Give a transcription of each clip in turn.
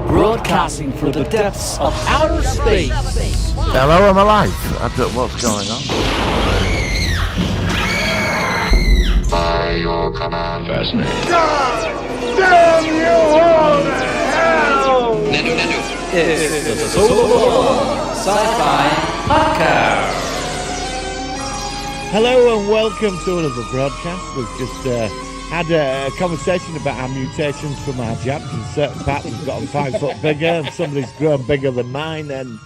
Broadcasting from the depths of outer space. Hello, I'm alive. I don't know what's going on. By your command. Fascinating. Damn you all to hell! It's the Solo Sci-Fi Podcast. Hello and welcome to another broadcast. We've just had a conversation about our mutations from our jabs, and certain parts have gotten 5 foot bigger, and somebody's grown bigger than mine, and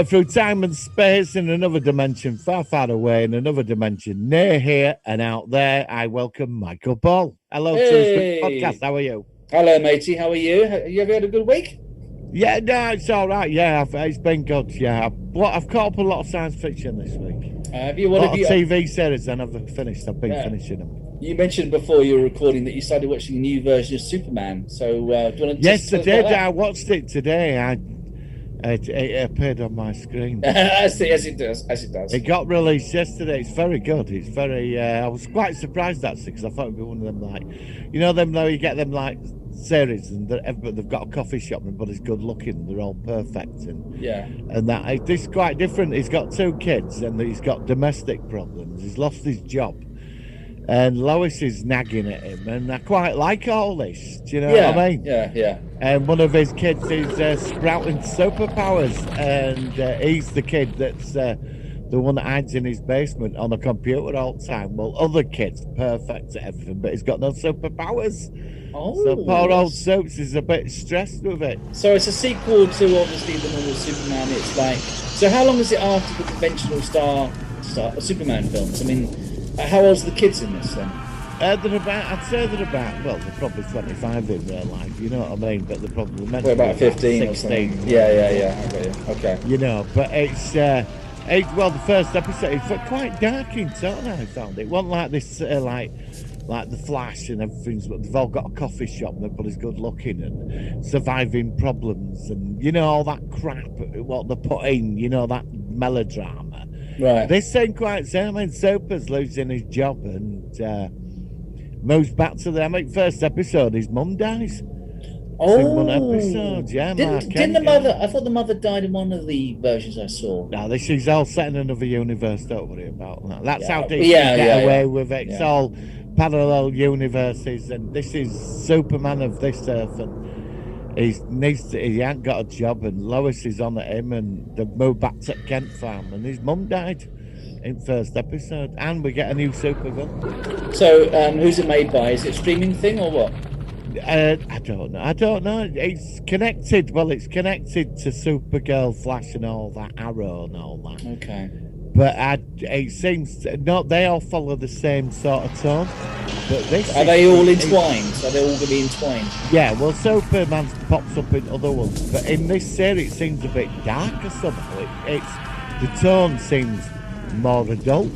through time and space in another dimension, far, far away in another dimension, near here and out there, I welcome Michael Paul. Hello to the podcast. How are you? Hello, matey. How are you? You ever had a good week? Yeah, no, it's all right. Yeah, it's been good. Yeah, I've caught up a lot of science fiction this week. Have you? A lot of TV series I never finished. I've been finishing them. You mentioned before you were recording that you started watching a new version of Superman. So, do you want to yes, I did. I watched it today. It appeared on my screen. as it does. It got released yesterday. It's very good. It's very. I was quite surprised actually because I thought it'd be one of them like, them though you get them like series and they've got a coffee shop and everybody's good looking. They're all perfect and that. This is quite different. He's got 2 kids and he's got domestic problems. He's lost his job. And Lois is nagging at him, and I quite like all this. Do you know what I mean? Yeah. And one of his kids is sprouting superpowers, and he's the kid that's the one that hides in his basement on a computer all the time. Well, other kids perfect at everything, but he's got no superpowers. Oh, so poor old Soaps is a bit stressed with it. So it's a sequel to obviously the normal Superman. It's like, so how long is it after the conventional Superman films? I mean, how old's the kids in this then? They're probably 25 in real life, you know what I mean? But they're probably meant to be about 15 or 16. something. Yeah. Okay. You know, but it's the first episode is quite dark in tone. I found it wasn't like this, like the Flash and everything's. They've all got a coffee shop and everybody's good looking and surviving problems and all that crap. What they put in, that melodrama. Right. This ain't quite same. I mean, Soper's losing his job and moves back to the first episode. His mum dies. Oh, in one episode, yeah. Didn't the mother? I thought the mother died in one of the versions I saw. No, this is all set in another universe. Don't worry about that. That's how they get away with it. It's all parallel universes, and this is Superman of this earth, and he ain't got a job, and Lois is on at him, and they've moved back to Kent Farm, and his mum died in first episode, and we get a new supervillain. So, who's it made by? Is it a streaming thing or what? I don't know. It's connected. Well, it's connected to Supergirl, Flash, and all that, Arrow, and all that. Okay. But it seems they all follow the same sort of tone. But are they all entwined? Are they all going to be entwined? Yeah. Well, Superman pops up in other ones, but in this series, it seems a bit dark or something. The tone seems more adult.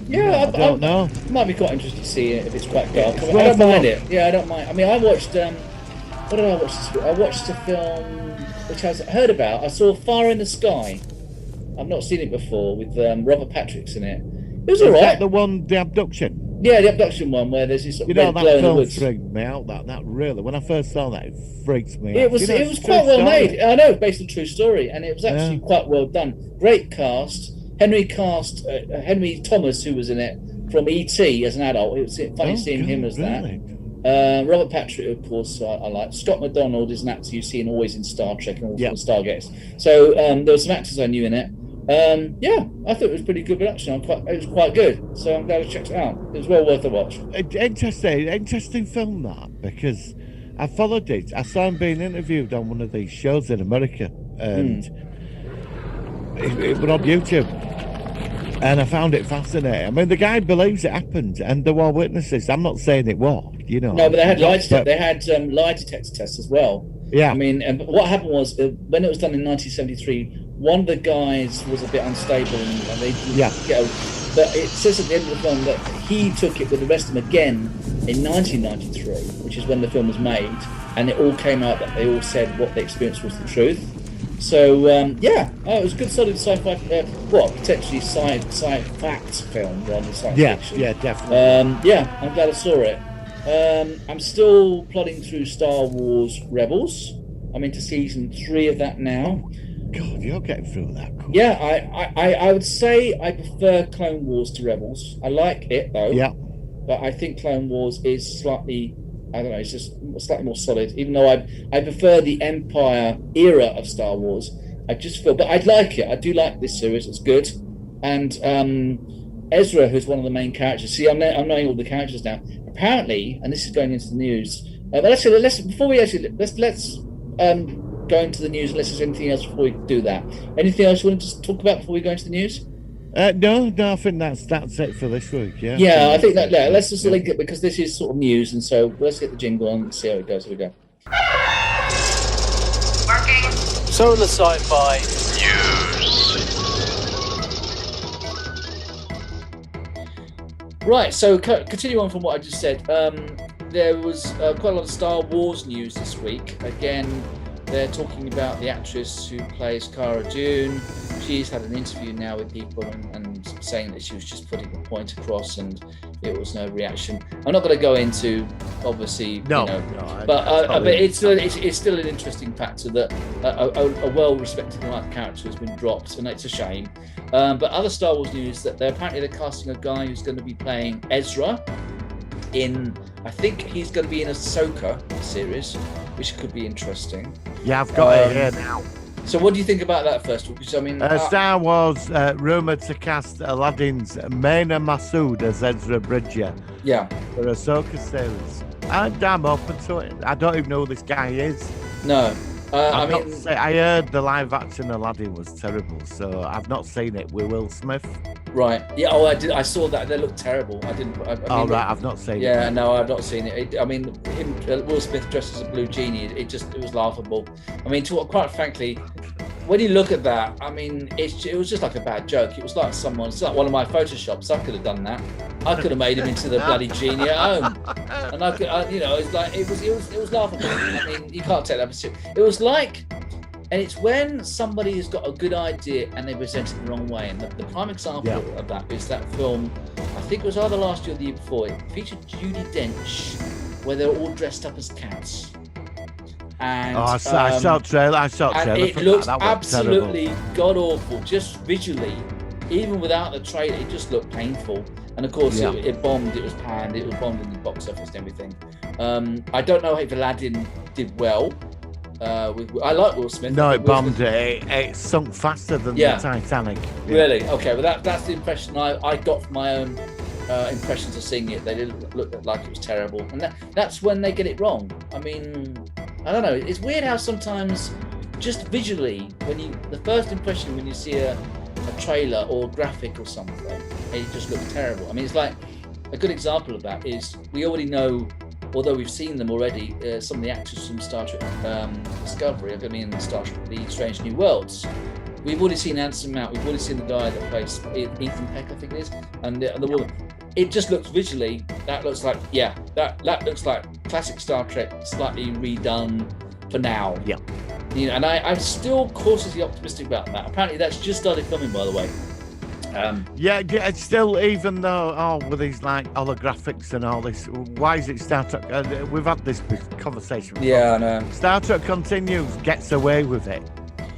Yeah, I don't know. It might be quite interesting to see it if it's quite dark. I don't mind it. Yeah, I don't mind. I mean, I watched. What did I watch this week? I watched a film which I heard about. I saw Fire in the Sky. I've not seen it before with Robert Patrick's in it. It was alright. Is that the one, the abduction? Yeah, the abduction one where there's this. That film freaked me out. That really, when I first saw that, it freaked me out. It was quite well made. I know, based on a true story, and it was actually quite well done. Great cast. Henry Thomas, who was in it from E.T. as an adult. It was funny seeing him as that. Robert Patrick, of course, I like. Scott McDonald is an actor you've seen always in Star Trek and also in Stargate. So there were some actors I knew in it. I thought it was pretty good production. It was quite good, so I'm glad I checked it out. It was well worth a watch. Interesting film that, because I followed it. I saw him being interviewed on one of these shows in America, and it was on YouTube. And I found it fascinating. I mean, the guy believes it happened, and there were witnesses. I'm not saying it was, No, but they had lie detector tests as well. Yeah. I mean, and what happened was when it was done in 1973, one of the guys was a bit unstable, and they But it says at the end of the film that he took it with the rest of them again in 1993, which is when the film was made, and it all came out that they all said what they experienced was the truth. So, it was a good solid sci-fi, potentially sci-fact film rather than science fiction. Yeah, definitely. I'm glad I saw it. I'm still plodding through Star Wars Rebels. I'm into season 3 of that now. God, you're getting through that. Cool. Yeah, I would say I prefer Clone Wars to Rebels. I like it though. Yeah. But I think Clone Wars is slightly, I don't know, it's just slightly more solid. Even though I prefer the Empire era of Star Wars, I just feel, but I like it. I do like this series. It's good, and Ezra, who's one of the main characters. See, I'm knowing all the characters now. Apparently, and this is going into the news. But let's go into the news. Unless there's anything else before we do that. Anything else you want to just talk about before we go into the news? No, I think that's it for this week. Yeah. Yeah, I think that. Yeah, let's just link it because this is sort of news, and so let's get the jingle on and see how it goes. Here we go. Working. Solar Sci-Fi Right, so continue on from what I just said. There was quite a lot of Star Wars news this week. Again, they're talking about the actress who plays Cara Dune. She's had an interview now with people and saying that she was just putting the point across and it was no reaction. I'm not going to go into, obviously, but it's still an interesting factor that a well-respected character has been dropped, and it's a shame. But other Star Wars news that they're casting a guy who's going to be playing Ezra in, I think he's going to be in a Ahsoka series, which could be interesting. Yeah, I've got it here now. So what do you think about that first? Because I mean, Star Wars rumoured to cast Aladdin's Mena Massoud as Ezra Bridger. Yeah. For a Ahsoka series. I'm open to it. I don't even know who this guy is. No. I heard the live action Aladdin was terrible, so I've not seen it with Will Smith. Right. Yeah. Oh, I did. I saw that. They looked terrible. I didn't. I've not seen it. Yeah. No, I've not seen it. Will Smith dressed as a blue genie. It was laughable. I mean, quite frankly, when you look at that, I mean, it was just like a bad joke. It was like it's like one of my photoshops. I could have done that. I could have made him into the bloody genie at home, and it's like it was laughable. I mean, you can't take that seriously. It was like, and it's when somebody has got a good idea and they present it the wrong way. And the prime example of that is that film. I think it was either last year or the year before. It featured Judi Dench, where they're all dressed up as cats. And I saw a trailer. And it looks absolutely god awful, just visually. Even without the trailer, it just looked painful. And of course, it bombed. It was panned. It was bombed in the box office and everything. I don't know if Aladdin did well. I like Will Smith. No, it bombed. It sunk faster than the Titanic. Yeah. Really? Okay. Well, that's the impression I got from my own impressions of seeing it. They didn't look like it was terrible, and that's when they get it wrong. I mean, I don't know. It's weird how sometimes, just visually, the first impression when you see a trailer or a graphic or something, it just looks terrible. I mean, it's like a good example of that is we already know, although we've seen them already, some of the actors from Star Trek Discovery. I mean, Star Trek: The Strange New Worlds. We've already seen Anson Mount. We've already seen the guy that plays Ethan Peck, I think it is, and the woman. It just looks visually. That looks like that looks like classic Star Trek, slightly redone for now. Yeah. And I'm still cautiously optimistic about that. Apparently, that's just started filming, by the way. It's still, even though with these like holographics and all this, why is it Star Trek? We've had this conversation before. Yeah, I know. Star Trek Continues gets away with it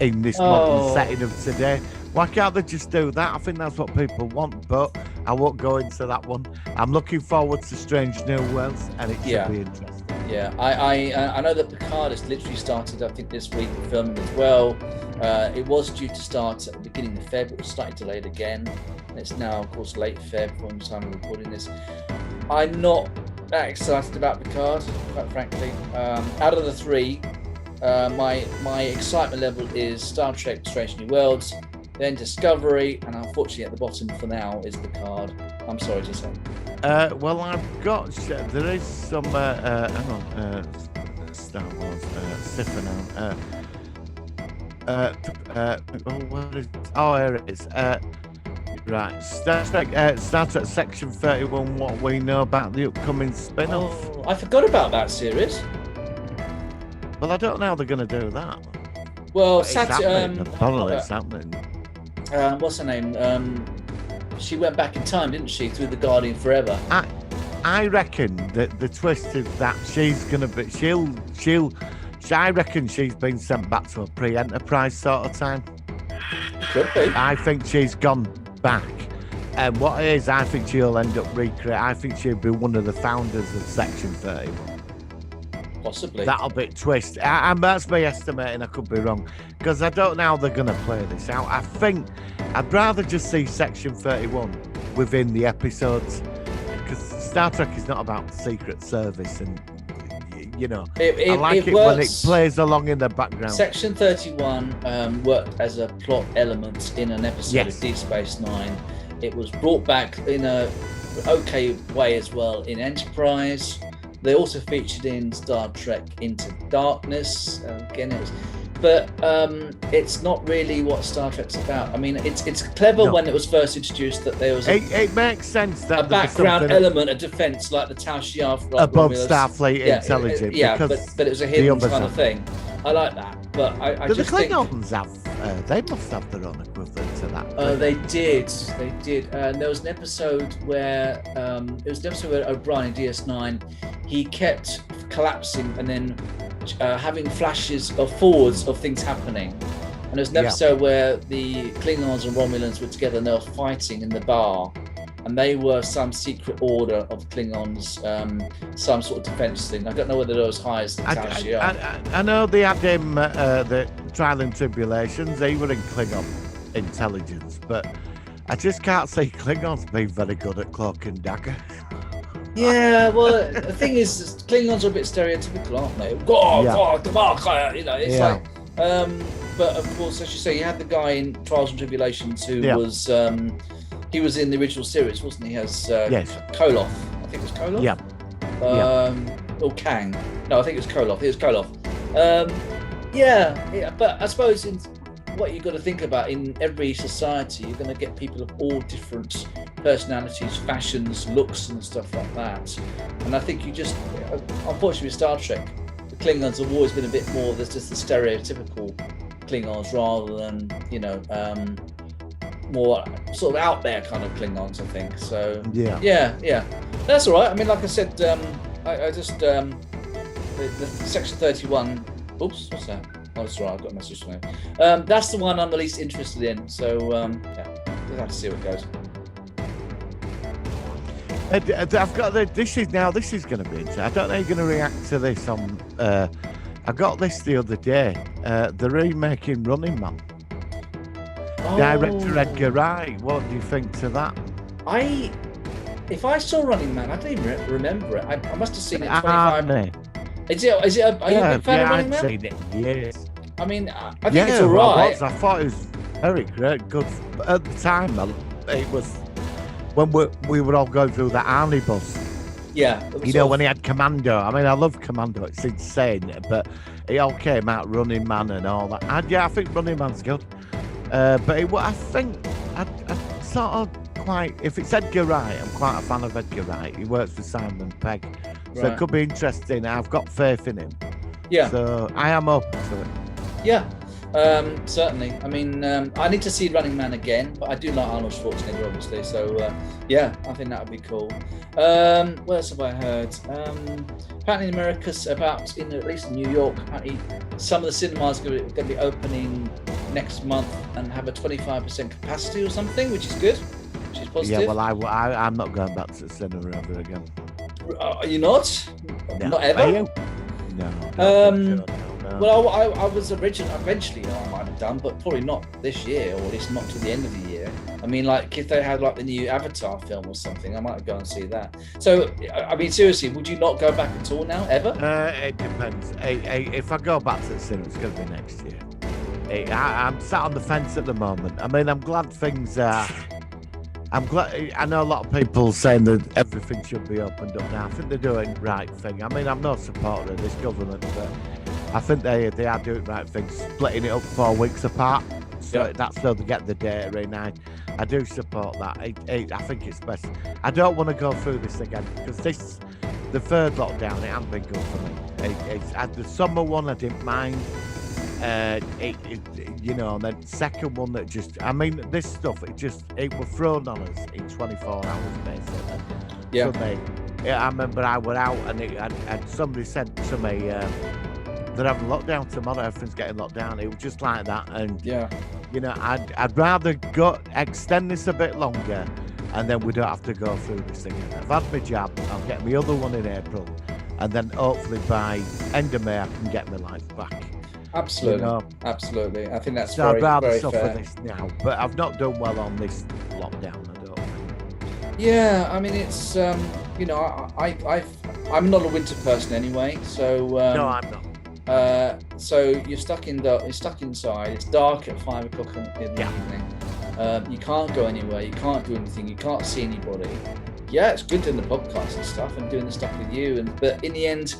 in this modern setting of today. Why can't they just do that? I think that's what people want, but I won't go into that one. I'm looking forward to Strange New Worlds, and it should be interesting. Yeah, I know that Picard has literally started, I think, this week filming as well. It was due to start at the beginning of Feb. It was slightly delayed again. And it's now, of course, late Feb from the time we're recording this. I'm not that excited about Picard, quite frankly. Out of the three, my excitement level is Star Trek: Strange New Worlds, then Discovery, and unfortunately at the bottom for now is Picard. I'm sorry to say. Well, I've got. There is some. Hang on. Star Wars. Cipher now. Here it is. Right. Star Trek Section 31. What we know about the upcoming spin-off. Oh, I forgot about that series. Well, I don't know how they're going to do that. Well, it's happening. It's happening. What's her name? She went back in time, didn't she, through the Guardian Forever? I reckon that the twist is that she's gonna be. I reckon she's been sent back to a pre-Enterprise sort of time. Could be. I think she's gone back. And what it is, I think she'll end up I think she'll be one of the founders of Section 31. Possibly. That'll be a twist. And that's my estimating. I could be wrong because I don't know how they're going to play this out. I think I'd rather just see Section 31 within the episodes because Star Trek is not about Secret Service and I like it when it plays along in the background. Section 31 worked as a plot element in an episode of Deep Space Nine. It was brought back in a okay way as well in Enterprise. They also featured in Star Trek Into Darkness. But it's not really what Star Trek's about. I mean, it's clever when it was first introduced that there was it makes sense that a background element of defense like the Tau Shiar above Starfleet intelligence. Yeah, but it was a hidden kind of thing. I like that, but I do just the Klingons have? They must have their own equivalent to that. They did. There was an episode where O'Brien in DS9, he kept collapsing and then having flashes of forwards of things happening. And there's an episode where the Klingons and Romulans were together and they were fighting in the bar. And they were some secret order of Klingons, some sort of defense thing. I don't know whether they're as high as the Tau Shiar. I know they had him, the Trial and Tribulations, they were in Klingon intelligence, but I just can't see Klingons being very good at cloak and dagger. Yeah, well, the thing is, Klingons are a bit stereotypical, aren't they? It's like, but of course, as you say, you had the guy in Trials and Tribulations who was, he was in the original series, wasn't he? As Koloth, I think it was Koloth. Yeah. Or Kang. No, I think it was Koloth. It was Koloth. But I suppose what you've got to think about in every society, you're going to get people of all different personalities, fashions, looks, and stuff like that. And I think you just, unfortunately, with Star Trek, the Klingons have always been a bit more. There's just the stereotypical Klingons rather than more sort of out there kind of Klingons, I think. So yeah, that's all right. I mean, like I said, I just the Section 31. Oops, what's that? Oh, that's right. I've got a message from him. That's the one I'm the least interested in. So we'll have to see what goes. I've got this is going to be interesting. I don't know how you're going to react to this on. I got this the other day. They're remaking Running Man. Director Edgar Wright. What do you think to that? If I saw Running Man, I don't even remember it. I must have seen it 25. Is it? Are you a big fan of Running Man? I've seen it. Yes. I mean, I think it's alright. I thought it was very great, good. At the time, it was when we were all going through the Arnie bus. Yeah. When he had Commando. I mean, I love Commando. It's insane, but it all came out Running Man and all that. I think Running Man's good. But I think I sort of quite. If it's Edgar Wright, I'm quite a fan of Edgar Wright. He works for Simon Pegg, so it could be interesting. I've got faith in him. Yeah. So I am open to it. Yeah. Certainly. I mean, I need to see Running Man again, but I do like Arnold Schwarzenegger, obviously. So I think that would be cool. What else have I heard? Apparently in America, at least in New York, apparently some of the cinemas are going to be opening next month and have a 25% capacity or something, which is good, which is positive. Yeah, well, I'm not going back to the cinema ever again. Are you not? No. Not ever? Are you? No. Well, I was eventually I might have done, but probably not this year, or at least not to the end of the year. I mean, like if they had like the new Avatar film or something, I might go and see that. So, I mean, seriously, would you not go back at all now, ever? It depends. If I go back to the cinema, it's going to be next year. I'm sat on the fence at the moment. I mean, I'm glad things are. I'm glad. I know a lot of people saying that everything should be opened up now. I think they're doing the right thing. I mean, I'm no supporter of this government, but I think they are doing the right thing, splitting it up 4 weeks apart. So that's so they get the data in. I do support that. I think it's best. I don't want to go through this again because the third lockdown, it hasn't been good for me. The summer one I didn't mind. And then second one that this stuff, it was thrown on us in 24 hours basically. I remember I were out and somebody said to me, they're having lockdown tomorrow, everything's getting locked down. It was just like that. And, I'd rather extend this a bit longer and then we don't have to go through this thing. I've had my jab, I'll get my other one in April. And then hopefully by end of May, I can get my life back. Absolutely, absolutely. I think that's so very, I'd rather very suffer fair. this now, but I've not done well on this lockdown. I don't think. Yeah, I mean it's I'm not a winter person anyway, so No, I'm not. So you're stuck inside. It's dark at 5 o'clock in the evening. You can't go anywhere. You can't do anything. You can't see anybody. Yeah, it's good doing the podcast and stuff and doing the stuff with you. But in the end,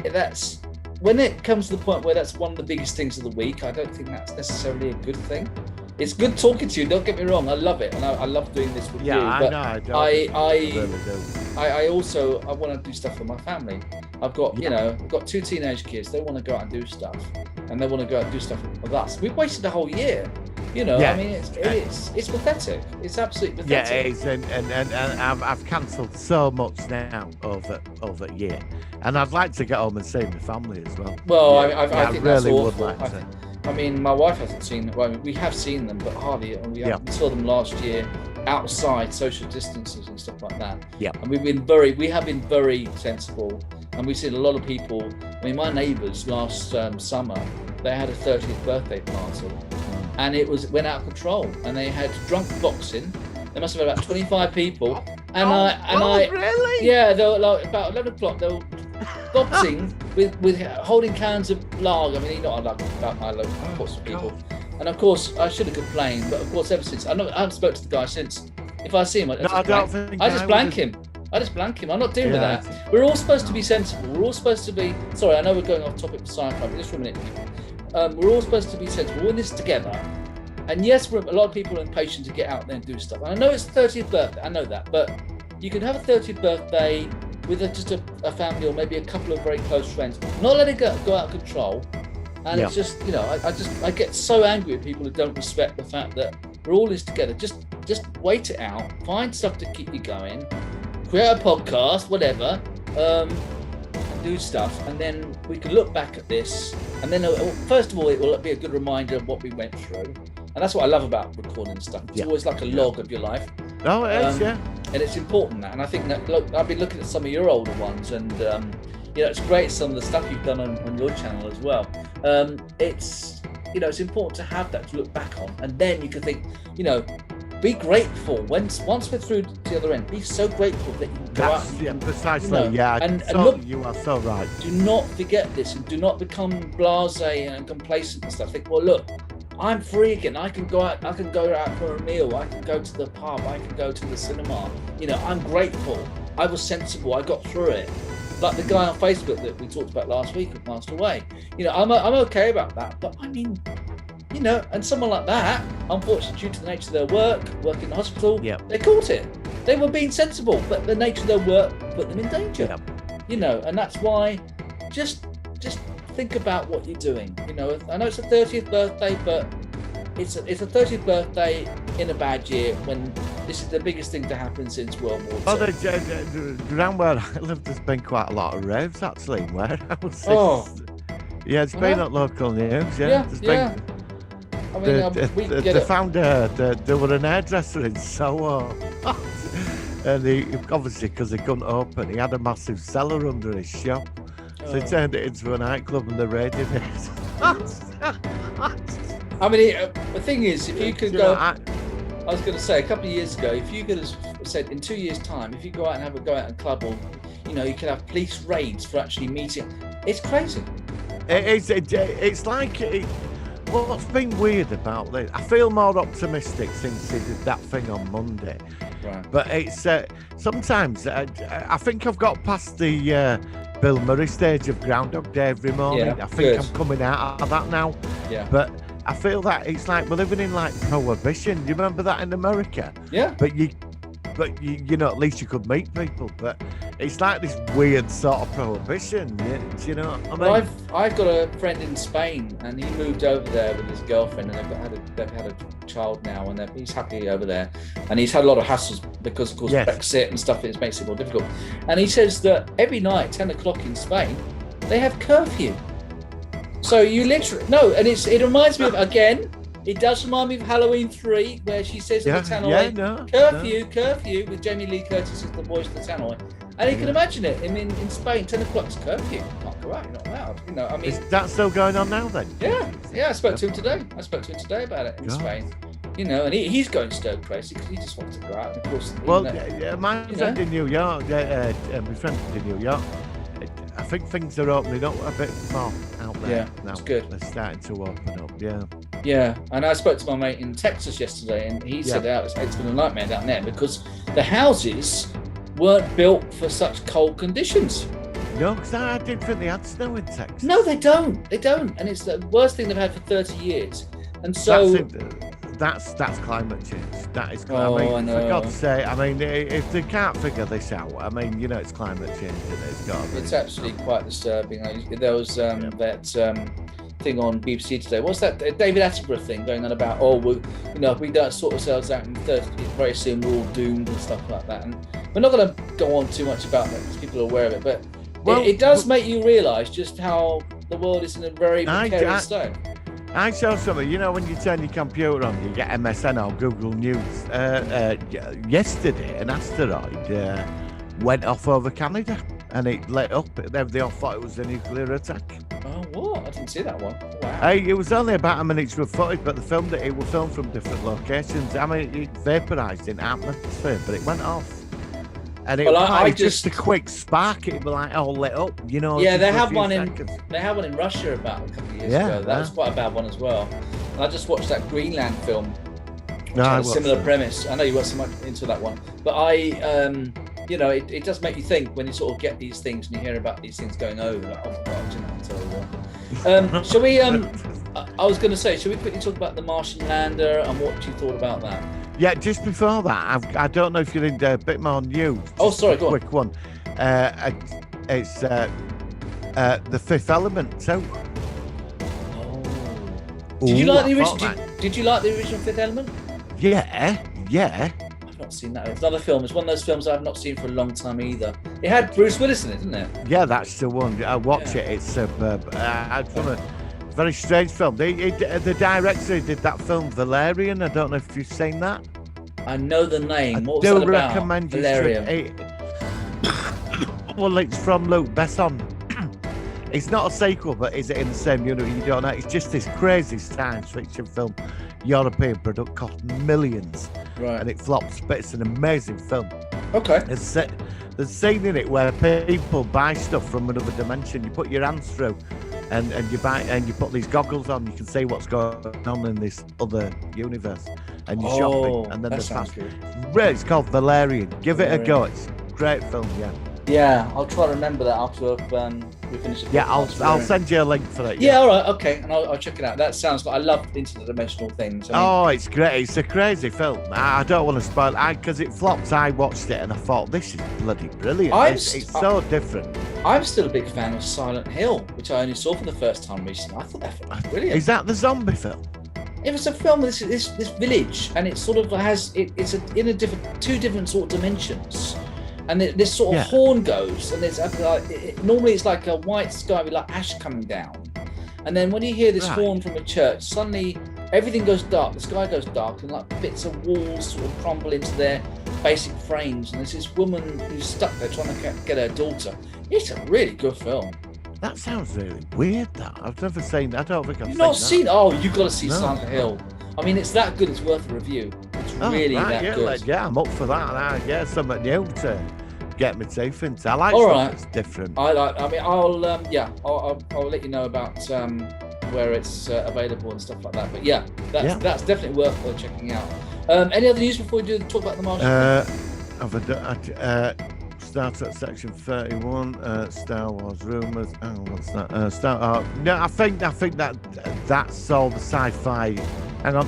that's when it comes to the point where that's one of the biggest things of the week. I don't think that's necessarily a good thing. It's good talking to you. Don't get me wrong. I love it, and I love doing this with you. But I know. I really do. I also want to do stuff for my family. I've got I've got 2 teenage kids. They want to go out and do stuff, and they want to go out and do stuff with us. We've wasted a whole year. I mean, it's pathetic. It's absolutely pathetic. Yeah, it is, and I've cancelled so much now over a year, and I'd like to get home and see my family as well. Well, I think that's really awful. would like to. I mean, my wife hasn't seen them. Well, we have seen them, but hardly. And we saw them last year outside, social distances and stuff like that. Yeah. And we have been very sensible, and we've seen a lot of people. I mean, my neighbours last summer, they had a 30th birthday party, and it went out of control, and they had drunk boxing. There must have been about 25 people, Really? Yeah, they were like about 11 o'clock. They were boxing with holding cans of lager. I mean, I love lots of people, and of course I should have complained, but of course ever since I haven't spoken to the guy since. If I see him, I just blank him. I'm not dealing with that. We're all supposed to be sensible. We're all supposed to be. Sorry, I know we're going off topic for sci-fi, but just for a minute. We're all supposed to be sensible. We're in this together. And yes, a lot of people are impatient to get out there and do stuff. And I know it's 30th birthday. I know that, but you can have a 30th birthday with just a family or maybe a couple of very close friends. Not let it go out of control. And it's just, I get so angry at people who don't respect the fact that we're all in this together. Just wait it out. Find stuff to keep you going. Create a podcast, whatever. And do stuff, and then we can look back at this, and then first of all it will be a good reminder of what we went through, and that's what I love about recording stuff. It's always like a log of your life. Oh, it is, and it's important that, and I think that I've been looking at some of your older ones, and it's great some of the stuff you've done on your channel as well. It's important to have that to look back on, and then you can think, be grateful once we're through to the other end. Be so grateful that you can go out. Precisely. And look, you are so right. Do not forget this, and do not become blasé and complacent and stuff. Think, well, look, I'm free again. I can go out. I can go out for a meal. I can go to the pub. I can go to the cinema. I'm grateful. I was sensible. I got through it. Like the guy on Facebook that we talked about last week who passed away. I'm okay about that. But I mean. And someone like that, unfortunately, due to the nature of their work in the hospital, they caught it. They were being sensible, but the nature of their work put them in danger. And that's why just think about what you're doing. I know it's a 30th birthday, but it's a 30th birthday in a bad year when this is the biggest thing to happen since World War II. Well, around where I live, there's been quite a lot of raves actually. Where I was, it's been at local news. I mean, they found there were an hairdresser in Soho, and he obviously because he couldn't open, he had a massive cellar under his shop, so he turned it into a nightclub and they raided it. I mean, the thing is, if you could go, I was going to say a couple of years ago, if you could have said in 2 years' time, if you go out and go out and club, or you could have police raids for actually meeting. It's crazy. It's like. What's been weird about this? I feel more optimistic since he did that thing on Monday. Right. But it's sometimes I think I've got past the Bill Murray stage of Groundhog Day every morning. I think I'm coming out of that now. Yeah. But I feel that it's like we're living in like prohibition. Do you remember that in America? Yeah. But but you know, at least you could meet people. But it's like this weird sort of prohibition. Do you know what I mean? Well, I've got a friend in Spain, and he moved over there with his girlfriend, and they've had a child now, and he's happy over there. And he's had a lot of hassles because, of course, Brexit and stuff makes it more difficult. And he says that every night, 10 o'clock in Spain, they have curfew. So you literally and it reminds me of, again, it does remind me of Halloween 3, where she says to the tannoy, curfew, with Jamie Lee Curtis as the voice of the tannoy. And you can imagine it. I mean, in Spain, 10 o'clock's curfew. You can't go out, you're not allowed. You know, I mean, is that still going on now then? Yeah. I spoke to him today. About it in Spain. You know, and he's going stir crazy because he just wants to go out. And of course, my friend in New York, my friend in New York, I think things are opening up a bit more out there. Yeah, now. It's good. They're starting to open up. Yeah. Yeah, and I spoke to my mate in Texas yesterday, and he said it's been a nightmare down there because the houses weren't built for such cold conditions. No, because I didn't think they had snow in Texas. No, they don't, and it's the worst thing they've had for 30 years. And so that's climate change. That is. I know. For God's sake, I mean, if they can't figure this out, I mean, you know, it's climate change, and it's actually quite disturbing. There was that thing on BBC today. What's that David Attenborough thing going on about? If we don't sort ourselves out in 30 very soon, we're all doomed and stuff like that. And we're not going to go on too much about that because people are aware of it. But it does make you realise just how the world is in a very precarious state. I saw something, you know, when you turn your computer on, you get MSN or Google News. Yesterday, an asteroid went off over Canada and it lit up. They all thought it was a nuclear attack. Oh, what? I didn't see that one. Wow. It was only about a minute's worth of footage, but they filmed it. It was filmed from different locations. I mean, it vaporised in atmosphere, but it went off. And it was just a quick spark. It was like all lit up, you know. Yeah, they had one in Russia about a couple of years ago. That was quite a bad one as well. And I just watched that Greenland film, which had a similar premise. I know you weren't so much into that one, but it does make you think when you sort of get these things and you hear about these things going over. Like, oh God, shall we? I was going to say, shall we quickly talk about the Martian lander and what you thought about that? Yeah, just before that, I don't know if you're into a bit more news. Oh, sorry, go on. Quick one. It's The Fifth Element too. Oh. Did you like the original? Did you like the original Fifth Element? Yeah. I've not seen that. It's another film. It's one of those films I've not seen for a long time either. It had Bruce Willis in it, didn't it? Yeah, that's the one. I watch it. It's superb. From a very strange film. The director did that film Valerian. I don't know if you've seen that. I know the name. What was that about? Recommend Valerian. Well, it's from Luc Besson. It's not a sequel, but is it in the same universe? You don't know. It's just this crazy science fiction film, European product, cost millions, and it flops. But it's an amazing film. Okay. There's a scene in it where people buy stuff from another dimension. You put your hands through, and you put these goggles on. You can see what's going on in this other universe, and you're shopping. And then that sounds good. It's called Valerian. Give it a go. It's a great film. Yeah, I'll try to remember that after we finish it. Yeah, I'll send you a link for that. Yeah, all right, okay, and I'll check it out. That sounds like I love interdimensional things. It's great. It's a crazy film. I don't want to spoil it because it flopped. I watched it and I thought this is bloody brilliant. It's so different. I'm still a big fan of Silent Hill, which I only saw for the first time recently. I thought that film was brilliant. Is that the zombie film? It was a film with this village, and it sort of has it's in two different sort of dimensions. And this sort of horn goes, and there's normally it's like a white sky with like ash coming down, and then when you hear this horn from a church, suddenly everything goes dark. The sky goes dark, and like bits of walls sort of crumble into their basic frames. And there's this woman who's stuck there trying to get her daughter. It's a really good film. That sounds really weird. That I've never seen. I don't think I've You've not seen. Oh, you've got to see No. Silent Hill. I mean, it's that good. It's worth a review. It's really that good. I'm up for that. Something new to get my teeth into. I like All stuff right. that's different. I'll let you know about where it's available and stuff like that. But that's definitely worth checking out. Any other news before we talk about the Martian? Start at section 31. Star Wars rumors. Oh, what's that? No, I think that's all the sci-fi. Hang on.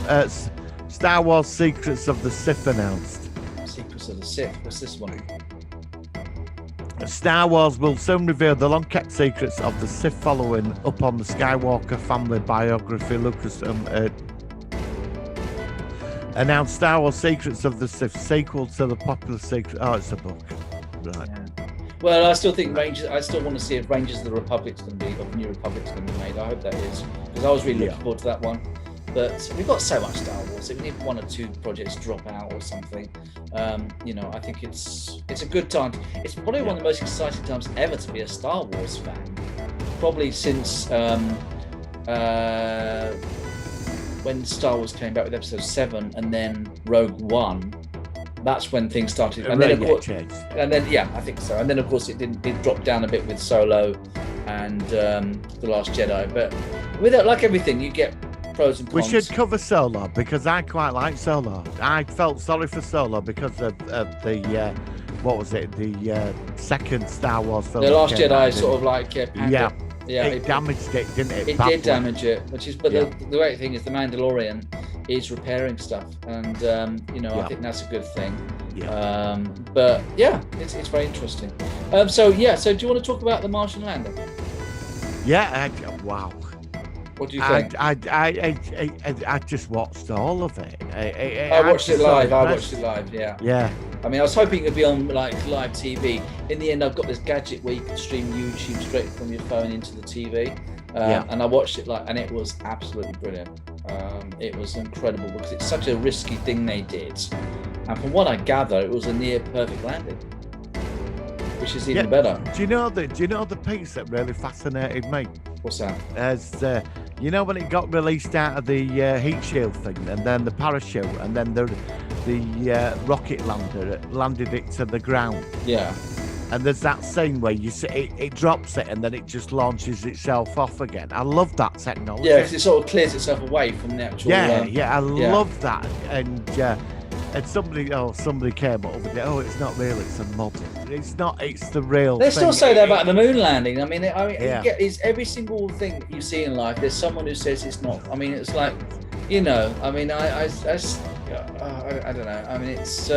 Star Wars Secrets of the Sith announced. Secrets of the Sith. What's this one? Star Wars will soon reveal the long-kept secrets of the Sith following up on the Skywalker family biography. Lucas announced Star Wars Secrets of the Sith, sequel to the popular secret. Oh, it's a book, right? Yeah. Well, I still think Rangers. I still want to see if Rangers of the Republic's going to be, of New Republic's going to be made. I hope that is, because I was really looking forward to that one. But we've got so much Star Wars. Even if one or two projects drop out or something, I think it's a good time. It's probably one of the most exciting times ever to be a Star Wars fan. Probably since when Star Wars came back with Episode 7 and then Rogue One. That's when things started. And then, of course, I think so. And then, of course, it dropped down a bit with Solo and The Last Jedi. But with it, like everything, you get pros and cons. We should cover Solo because I quite like Solo. I felt sorry for Solo because of the what was it? The second Star Wars film. The Last Jedi, sort of like it damaged it, didn't it? It did damage it, the great thing is the Mandalorian is repairing stuff, and I think that's a good thing. But yeah, it's very interesting. So do you want to talk about the Martian lander? Wow. What do you think? I just watched all of it. I watched it live. Yeah. I mean, I was hoping it'd be on like live TV. In the end, I've got this gadget where you can stream YouTube straight from your phone into the TV. And I watched it and it was absolutely brilliant. It was incredible because it's such a risky thing they did. And from what I gather, it was a near perfect landing, which is even better. Do you know the piece that really fascinated me? What's that? As when it got released out of the heat shield thing, and then the parachute, and then the rocket lander landed it to the ground. Yeah. And there's that scene where you see it drops it, and then it just launches itself off again. I love that technology. Yeah, because it sort of clears itself away from the actual. I love that. And somebody came up with it. Oh, it's not real. It's a model. It's not. It's the real. They still say that about the moon landing. I mean, it's every single thing that you see in life. There's someone who says it's not. I mean, it's like, I mean, I don't know. I mean, it's.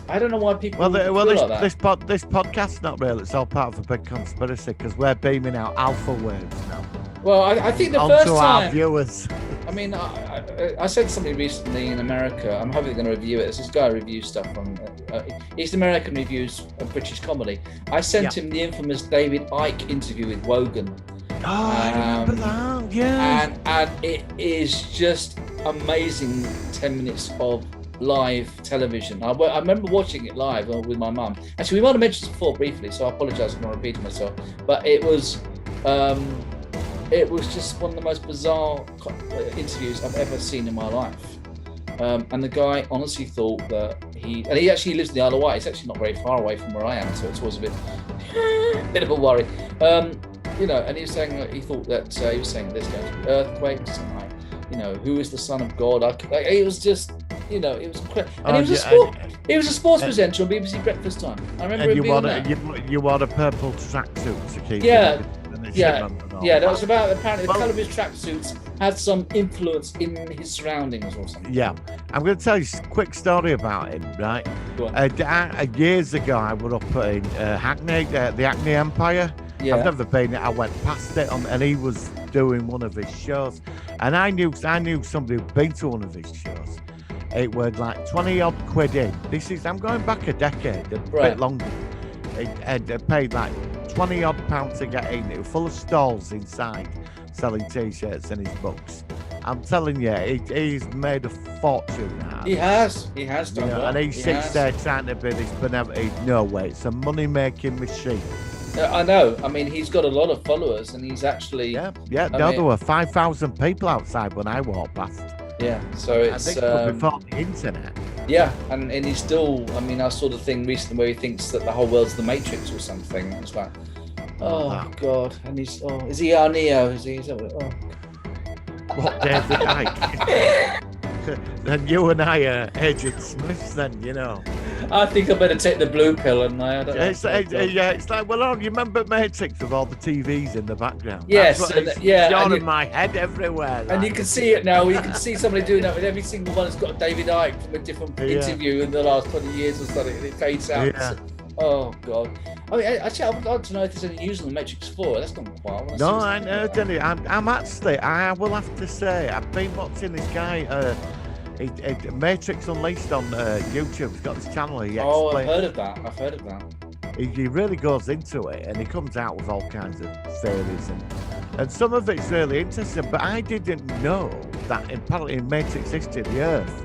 I don't know why people. This like that. this podcast's not real. It's all part of a big conspiracy because we're beaming out alpha waves now. Well, I think the onto first time. Our viewers. I mean, I said something recently in America. I'm hopefully going to review it. There's this guy who reviews stuff on East American reviews of British comedy. I sent him the infamous David Icke interview with Wogan. Oh, I remember that. Yeah. And it is just amazing. 10 minutes of live television. I remember watching it live with my mum. Actually, we might have mentioned it before briefly, so I apologise for not repeating myself. But it was just one of the most bizarre interviews I've ever seen in my life. And the guy honestly thought that he actually lives in the Isle of Wight. It's actually not very far away from where I am, so it was a bit of a worry. And he was saying that he thought that he was saying there's going to be earthquakes and who is the Son of God? It was just. It was incredible. And he was a sports presenter on BBC Breakfast Time. I remember him being on that. You wore a purple tracksuit to keep that was about apparently the colour of his tracksuits had some influence in his surroundings or something. Yeah, I'm going to tell you a quick story about him, right? Go on. Years ago, I was up in Hackney, the Hackney Empire. Yeah. I've never been. I went past it, and he was doing one of his shows, and I knew somebody who'd been to one of his shows. It was like 20 odd quid in. I'm going back a decade, a bit longer. I paid like 20 odd pounds to get in. It was full of stalls inside selling t-shirts and his books. I'm telling you, he's made a fortune out. He has done that. And he sits there trying to be this benevolent. No way, it's a money-making machine. I know. I mean, he's got a lot of followers, and he's actually. There were 5,000 people outside when I walked past. Yeah, so it's. I think before the internet. Yeah, and he's still. I mean, I saw the thing recently where he thinks that the whole world's the Matrix or something. It's like, oh God, and he's. Oh, is he our Neo? Is he? Oh. What David Icke? then you and I are Agent Smiths. Then you know. I think I better take the blue pill, and I don't know. It's like, well, you remember Matrix with all the TVs in the background? Yes, That's and, what it's yeah, gone and in my head everywhere. And you can see it now. You can see somebody doing that with every single one. Has got a David Icke from a different interview in the last 20 years or something, and it fades out. Yeah. Oh God! I mean, actually, I'd like to know if there's any news on the Matrix 4. That's gone quite well. No, I know, Danny. I'm actually, I will have to say, I've been watching this guy, Matrix Unleashed on YouTube. He's got this channel. I've heard of that. He really goes into it, and he comes out with all kinds of theories, and some of it's really interesting. But I didn't know that apparently in Matrix history, the Earth,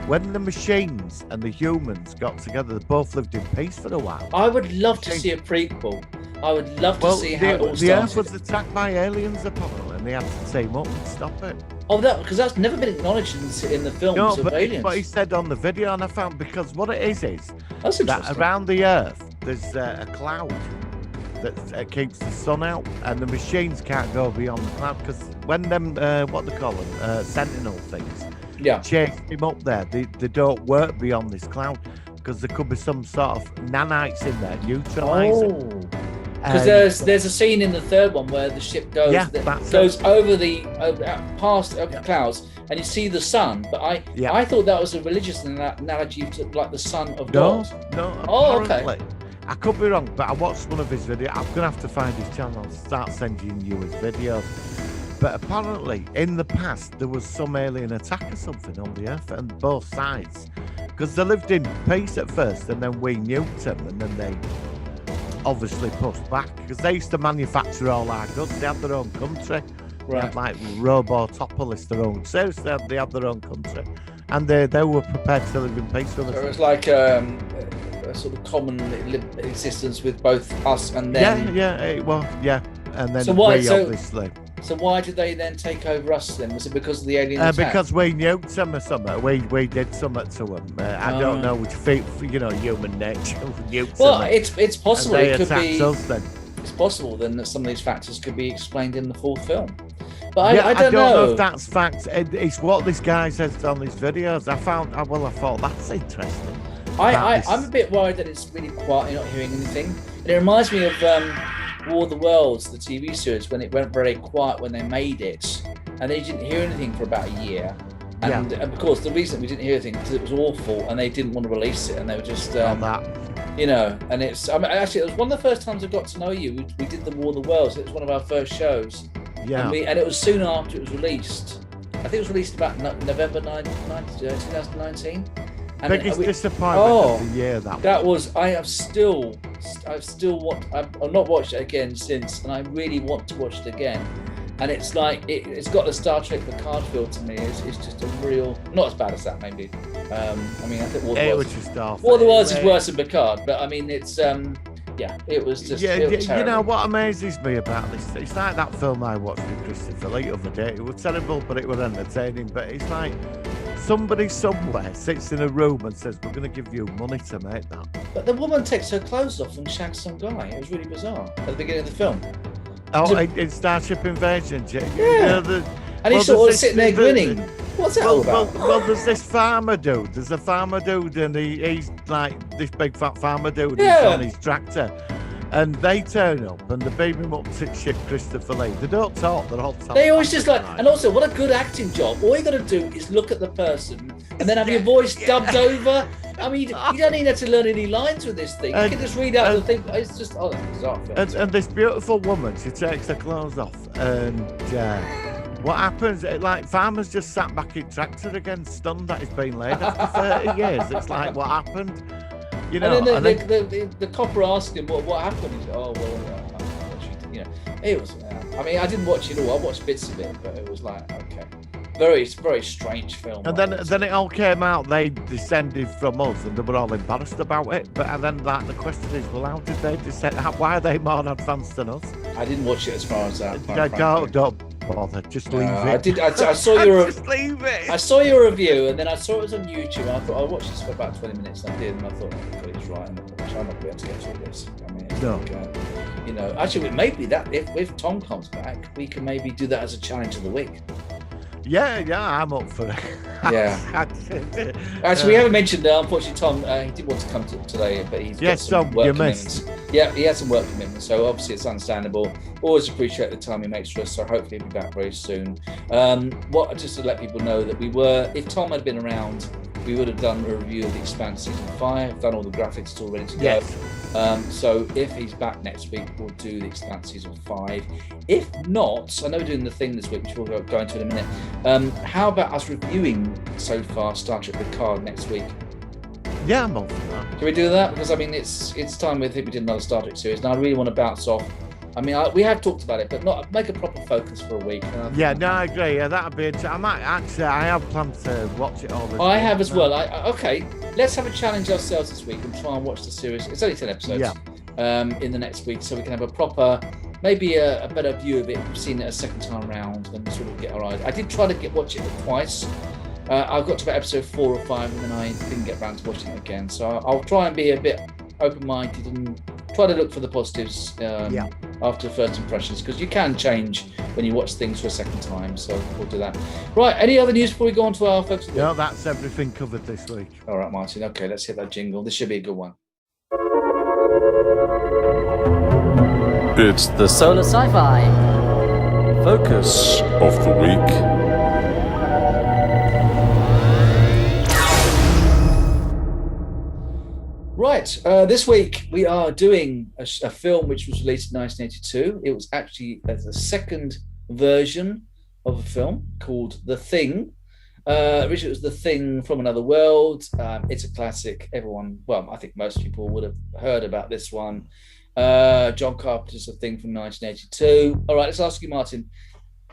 when the machines and the humans got together, they both lived in peace for a while. I would love to see a prequel. I would love to see how it all started. The Earth was attacked by aliens, apparently, and they had to team up and stop it. Oh, because that's never been acknowledged in the films of aliens. But he said on the video, and I found, because what it is that's that around the Earth there's a cloud that keeps the sun out, and the machines can't go beyond the cloud, because when them what they call them sentinel things chase him up there, they don't work beyond this cloud, because there could be some sort of nanites in there neutralizing. Because there's a scene in the third one where the ship goes over the clouds, and you see the sun. But I thought that was a religious analogy to like the son of God. No. Oh, okay. I could be wrong, but I watched one of his videos. I'm gonna have to find his channel and start sending you his videos. But apparently, in the past, there was some alien attack or something on the Earth, and both sides, because they lived in peace at first, and then we nuked them, and then they obviously pushed back, because they used to manufacture all our goods. They had their own country. They had like Robotopolis, their own. Seriously, they had their own country, and they were prepared to live in peace with us. So it was like a sort of common existence with both us and them. And then obviously. So why did they then take over us then? Was it because of the alien attack? Because we nuked them or something. We did something to them. I don't know which human nature nuked them. It's possible. It could be. Us then. It's possible then that some of these factors could be explained in the fourth film. But I don't know if that's fact. It's what this guy says on his videos. I thought that's interesting. I'm a bit worried that it's really quiet. You're not hearing anything. And it reminds me of War of the Worlds, the TV series, when it went very quiet when they made it, and they didn't hear anything for about a year. And of course, the reason we didn't hear anything because it was awful, and they didn't want to release it, and they were just and it's. Actually, it was one of the first times I got to know you. We did the War of the Worlds. It was one of our first shows. Yeah. And it was soon after it was released. I think it was released about November 2019. Biggest disappointment of the year. That was. I've not watched it again since, and I really want to watch it again. And it's like it's got the Star Trek Picard feel to me. It's just a real, not as bad as that maybe. I think War of the Worlds is worse than Picard, but I mean it's it was just you know what amazes me about this? It's like that film I watched with Christopher Lee the other day. It was terrible, but it was entertaining. But it's like somebody somewhere sits in a room and says, "We're going to give you money to make that." But the woman takes her clothes off and shags some guy. It was really bizarre at the beginning of the film. Oh, in Starship Invasion, and he's sort of sitting there grinning. What's that all about? Well, there's this farmer dude. There's a farmer dude, and he's like this big fat farmer dude. He's on his tractor. And they turn up and they beam him up to ship Christopher Lee. They don't talk, they're all talking. They always just like, and also, what a good acting job. All you got to do is look at the person and then have your voice dubbed over. I mean, you don't even have to learn any lines with this thing. You can just read out the thing. It's just, it's bizarre. And this beautiful woman, she takes her clothes off, and what happens? Like farmers just sat back in tractor again, stunned that he's been laid after 30 years. It's like, what happened? You know, and then the copper asked him what happened. He said, "Oh well, it was." I mean, I didn't watch it all. I watched bits of it, but it was like, okay, very strange film. And then it all came out. They descended from us, and they were all embarrassed about it. But and then the question is, well, how did they descend? Why are they more advanced than us? I didn't watch it as far as that. Don't bother. Just leave it. I saw your. Just leave it. I saw your review, and then I saw it was on YouTube. And I thought I'll watch this for about 20 minutes. And I did, and I thought, it's right. I'm not going to be able to get through this. I mean, no. Actually, maybe that if Tom comes back, we can maybe do that as a challenge of the week. Yeah, I'm up for it. Yeah. Actually, we haven't mentioned, unfortunately, Tom, he did want to come today, but he's got some work commitments. Yeah, he had some work commitments, so obviously it's understandable. Always appreciate the time he makes for us, so hopefully he'll be back very soon. Just to let people know that if Tom had been around, we would have done a review of The Expanse Season 5, done all the graphics, it's all ready to go. Yes. So if he's back next week, we'll do The Expanse Season 5. If not, I know we're doing the thing this week, which we'll go into in a minute. How about us reviewing so far Star Trek Picard next week? Yeah, I'm up for that. Can we do that? Because I mean, it's time we did another Star Trek series, and I really want to bounce off. I mean, we have talked about it, but not make a proper focus for a week. Yeah, no, I agree. Yeah, that'd be. I have planned to watch it all. I have as well. Okay, let's have a challenge ourselves this week and try and watch the series. It's only 10 episodes. Yeah. In the next week, so we can have a proper, maybe a better view of it. We've seen it a second time round and sort of get our eyes. I did try to watch it twice. I got to about episode 4 or 5, and then I didn't get around to watching it again. So I'll try and be a bit open-minded and try to look for the positives after first impressions, because you can change when you watch things for a second time. So we'll do that. Right. Any other news before we go on to our folks? No, that's everything covered this week. All right, Martin. Okay, let's hit that jingle. This should be a good one. It's The Solar Sci-Fi Focus of the week. Right, this week we are doing a film which was released in 1982. It was actually the second version of a film called The Thing. Originally it was The Thing from Another World. It's a classic. I think most people would have heard about this one. John Carpenter's The Thing from 1982. All right, let's ask you, Martin.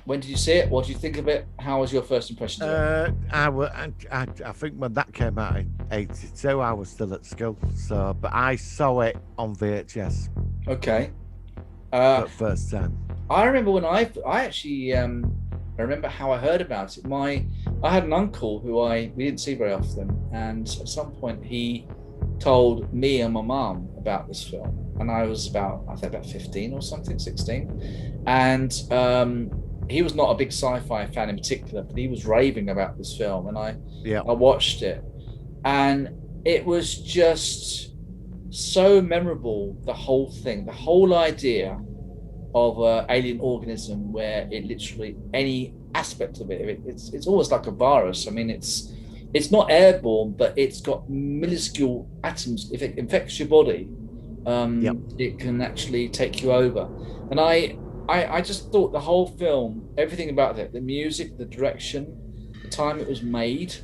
When did you see it? What did you think of it? How was your first impression of it? I think when that came out in 82, I was still at school. But I saw it on VHS. Okay. For the first time. I remember when I remember how I heard about it. I had an uncle who we didn't see very often, and at some point he told me and my mum about this film, and I was about 15 or something, 16, and he was not a big sci-fi fan in particular, but he was raving about this film, and I watched it, and it was just so memorable. The whole thing, the whole idea of an alien organism where it literally, any aspect of it's almost like a virus. I mean, it's not airborne, but it's got minuscule atoms. If it infects your body, it can actually take you over. And I just thought the whole film, everything about it, the music, the direction, the time it was made,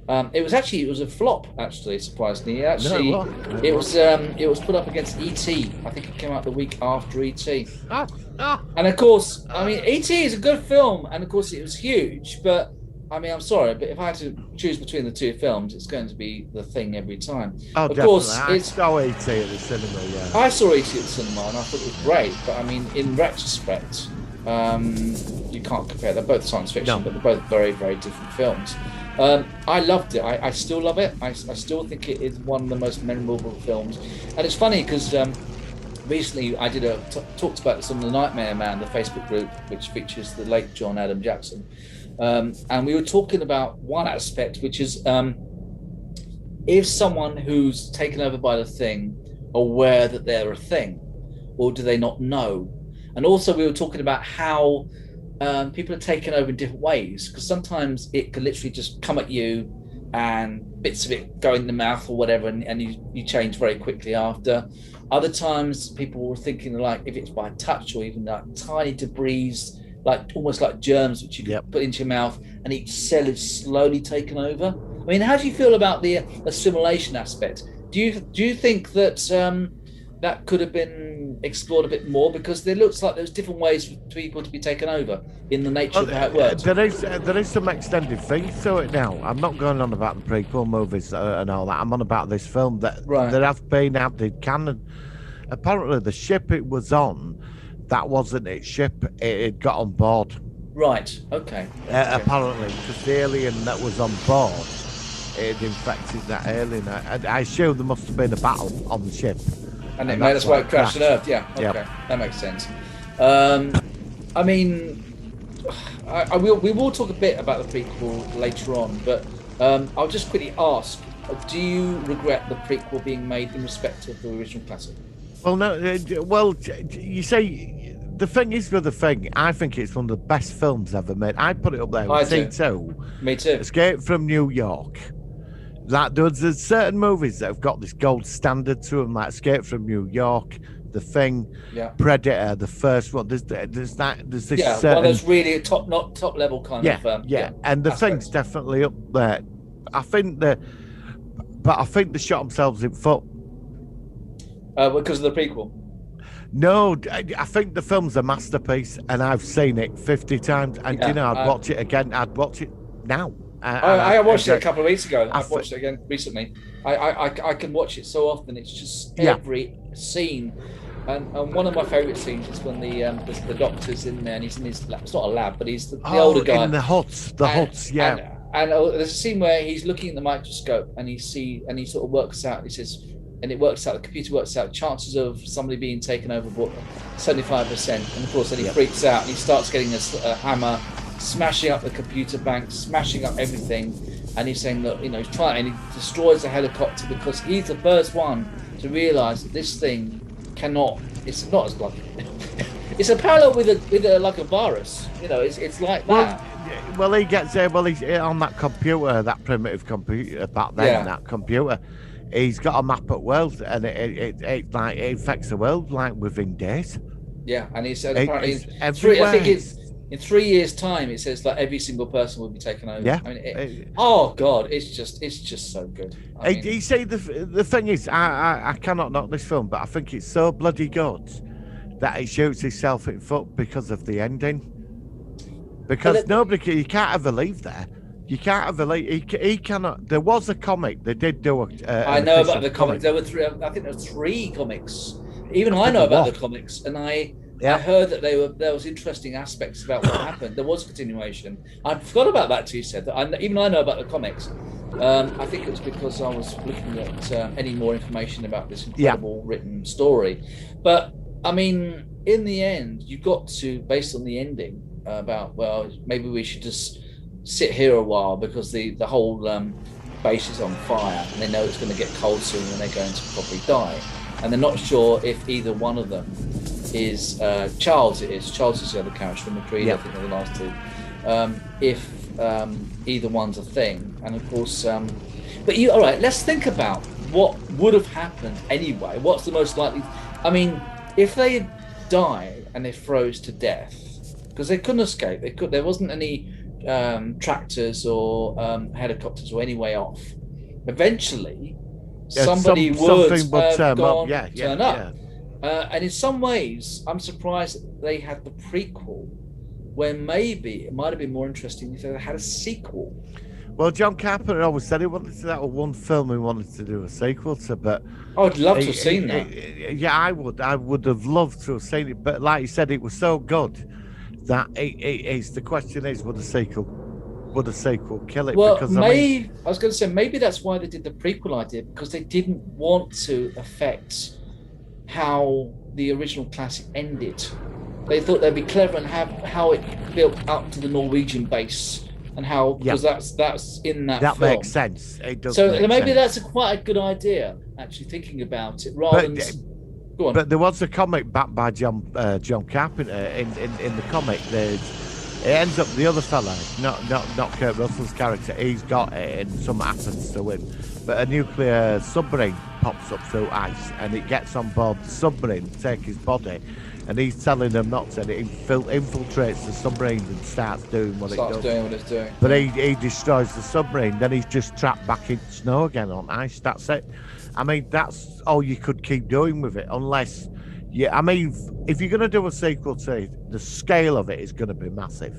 it was a flop, actually, surprisingly. It was put up against E.T. I think it came out the week after E.T. And of course, I mean, E.T. is a good film, and of course it was huge, but I mean, I'm sorry, but if I had to choose between the two films, it's going to be The Thing every time. Oh, of definitely. course, I saw E.T. at the cinema, yeah. I saw E.T. at the cinema, and I thought it was great, but I mean, in retrospect, you can't compare. They're both science fiction, but they're both very, very different films. I loved it. I still love it. I still think it is one of the most memorable films. And it's funny because recently I did talked about this on the Nightmare Man, the Facebook group, which features the late John Adam Jackson. And we were talking about one aspect, which is is someone who's taken over by the Thing aware that they're a thing, or do they not know? And also we were talking about how people are taken over in different ways, because sometimes it can literally just come at you and bits of it go in the mouth or whatever, and you change very quickly after. Other times people were thinking, like, if it's by touch or even like tiny debris, like almost like germs which you can put into your mouth, and each cell is slowly taken over. I mean, how do you feel about the assimilation aspect? Do you think that that could have been explored a bit more, because there looks like there's different ways for people to be taken over in the nature of how it works? There is some extended things to it now. I'm not going on about the prequel movies and all that. I'm on about this film that have been added canon. Apparently, the ship it was on, that wasn't its ship. It got on board. Right. Okay. Apparently, because the alien that was on board, it had infected that alien. I assume there must have been a battle on the ship. And that's why it crashed on Earth. Yeah. Okay. That makes sense. I mean, we will talk a bit about the prequel later on, but I'll just quickly ask: do you regret the prequel being made in respect of the original classic? Well, no. Well, you say the thing is with the thing. I think it's one of the best films ever made. I put it up there with T2. Me too. Escape from New York. Like there's certain movies that have got this gold standard to them, like Escape from New York, The Thing, Predator, the first one. There's this well, certain... that's really a top level kind of. And The aspects. Thing's definitely up there. I think they shot themselves in foot. Because of the prequel. No, I think the film's a masterpiece, and I've seen it 50 times. And I'd watch it again. I'd watch it now. I watched it a couple of weeks ago. I've watched it again recently. I can watch it so often. It's just every scene. And one of my favourite scenes is when the doctor's in there and he's in his lab. It's not a lab, but he's the older guy. In the huts. And there's a scene where he's looking at the microscope and he sort of works out. He says, and it works out. The computer works out chances of somebody being taken over 75%. And of course, then he freaks out and he starts getting a hammer, smashing up the computer bank, smashing up everything. And he's saying that he's trying, and he destroys the helicopter because he's the first one to realise that this thing cannot. It's not as like it's a parallel with a virus. It's like that. Well, he gets there. Well, he's on that computer, that primitive computer back then. That computer, he's got a map of world, and it infects the world like within days. Yeah, and he said apparently I think it's in 3 years' time. It says that every single person will be taken over. Yeah. I mean, oh God, it's just so good. You see, the thing is, I cannot knock this film, but I think it's so bloody good that it shoots itself in foot because of the ending. Because you can't ever leave there. You can't ever leave. He cannot. There was a comic. They did do I know about the comic. There were three. I think there were 3 comics. Even I know about the comics, and I heard that there was interesting aspects about what happened. There was a continuation. I forgot about that too. You said that. Even I know about the comics. I think it was because I was looking at any more information about this incredible written story. But I mean, in the end, you got to, based on the ending, about maybe we should just sit here a while because the whole base is on fire and they know it's going to get cold soon and they're going to probably die, and they're not sure if either one of them is Charles is the other character from the Creed. I think they're the last 2. If either one's a thing, and of course but all right, let's think about what would have happened anyway. What's the most likely? I mean, if they had died and they froze to death because they couldn't escape, there wasn't any tractors or helicopters or any way off. Eventually, somebody would turn up. And in some ways, I'm surprised that they had the prequel, when maybe it might have been more interesting if they had a sequel. Well, John Carpenter always said he wanted to that one film he wanted to do a sequel to, but I'd love to have seen that. Yeah, I would have loved to have seen it, but like you said, it was so good that the question is, would a sequel kill it? Well, because I was going to say maybe that's why they did the prequel idea, because they didn't want to affect how the original classic ended. They thought they'd be clever and have how it built up to the Norwegian base and how, because that's in that film. Makes sense. It does. So make maybe sense. that's quite a good idea, actually, thinking about it rather than. Go on. But there was a comic backed by John Carpenter. In the comic, it ends up the other fella, not Kurt Russell's character. He's got it, and something happens to him. But a nuclear submarine pops up through ice, and it gets on board the submarine to take his body. And he's telling them not to. And it infiltrates the submarine and starts doing what it does. But he destroys the submarine. Then he's just trapped back in snow again on ice. That's it. I mean, that's all you could keep doing with it, unless, I mean, if you're going to do a sequel to it, the scale of it is going to be massive,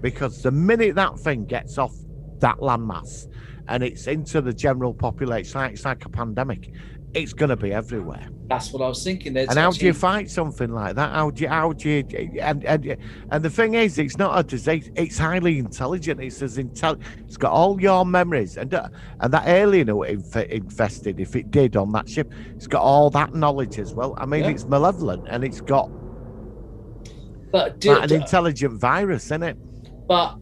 because the minute that thing gets off that landmass and it's into the general population, it's like a pandemic. It's going to be everywhere. That's what I was thinking. And how do you fight something like that? How do you and the thing is, it's not a disease. It's highly intelligent. It's as it's got all your memories, and that alien who infested, if it did on that ship, it's got all that knowledge as well. I mean, it's malevolent, and it's got. But like an intelligent virus, isn't it? But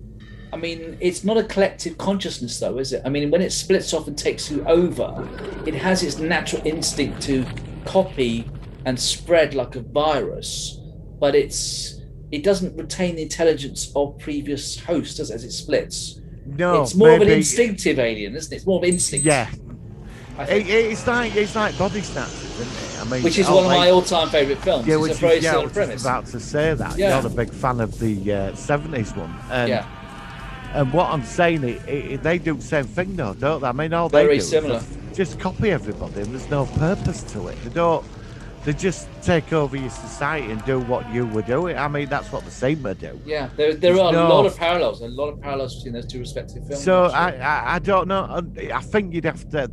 I mean, it's not a collective consciousness, though, is it? I mean, when it splits off and takes you over, it has its natural instinct to copy and spread like a virus, but it doesn't retain the intelligence of previous hosts as it splits. No, it's more of an instinctive alien, isn't it? It's more of instinct. Yeah, it's like Body Snatchers, isn't it? I mean, which is one of my all-time favourite films. Yeah, it's a very similar I was premise. About to say that. Yeah. You're a big fan of the '70s one. Yeah. And what I'm saying, they do the same thing, though, don't they? I mean, all Very they do similar. is just copy everybody, and there's no purpose to it. They just take over your society and do what you were doing. I mean, that's what the Sigma do. Yeah, there are a lot of parallels between those two respective films. So I don't know. I think you'd have to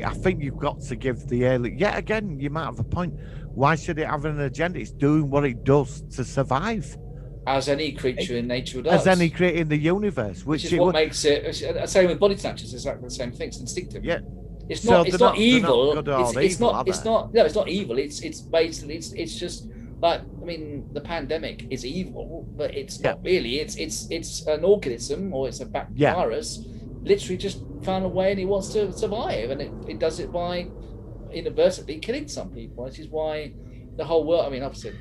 I think you've got to give the alien. Yet again, you might have a point. Why should it have an agenda? It's doing what it does to survive. As any creature in nature does. As any creature in the universe, which is what makes it. Same with Body Snatchers. It's exactly the same thing. It's instinctive. Yeah. It's not evil. It's not evil. It's basically it's just like, I mean, the pandemic is evil, but it's not really. It's an organism, or it's a virus. Literally just found a way, and it wants to survive, and it does it by inadvertently killing some people. Which is why the whole world. I mean, obviously,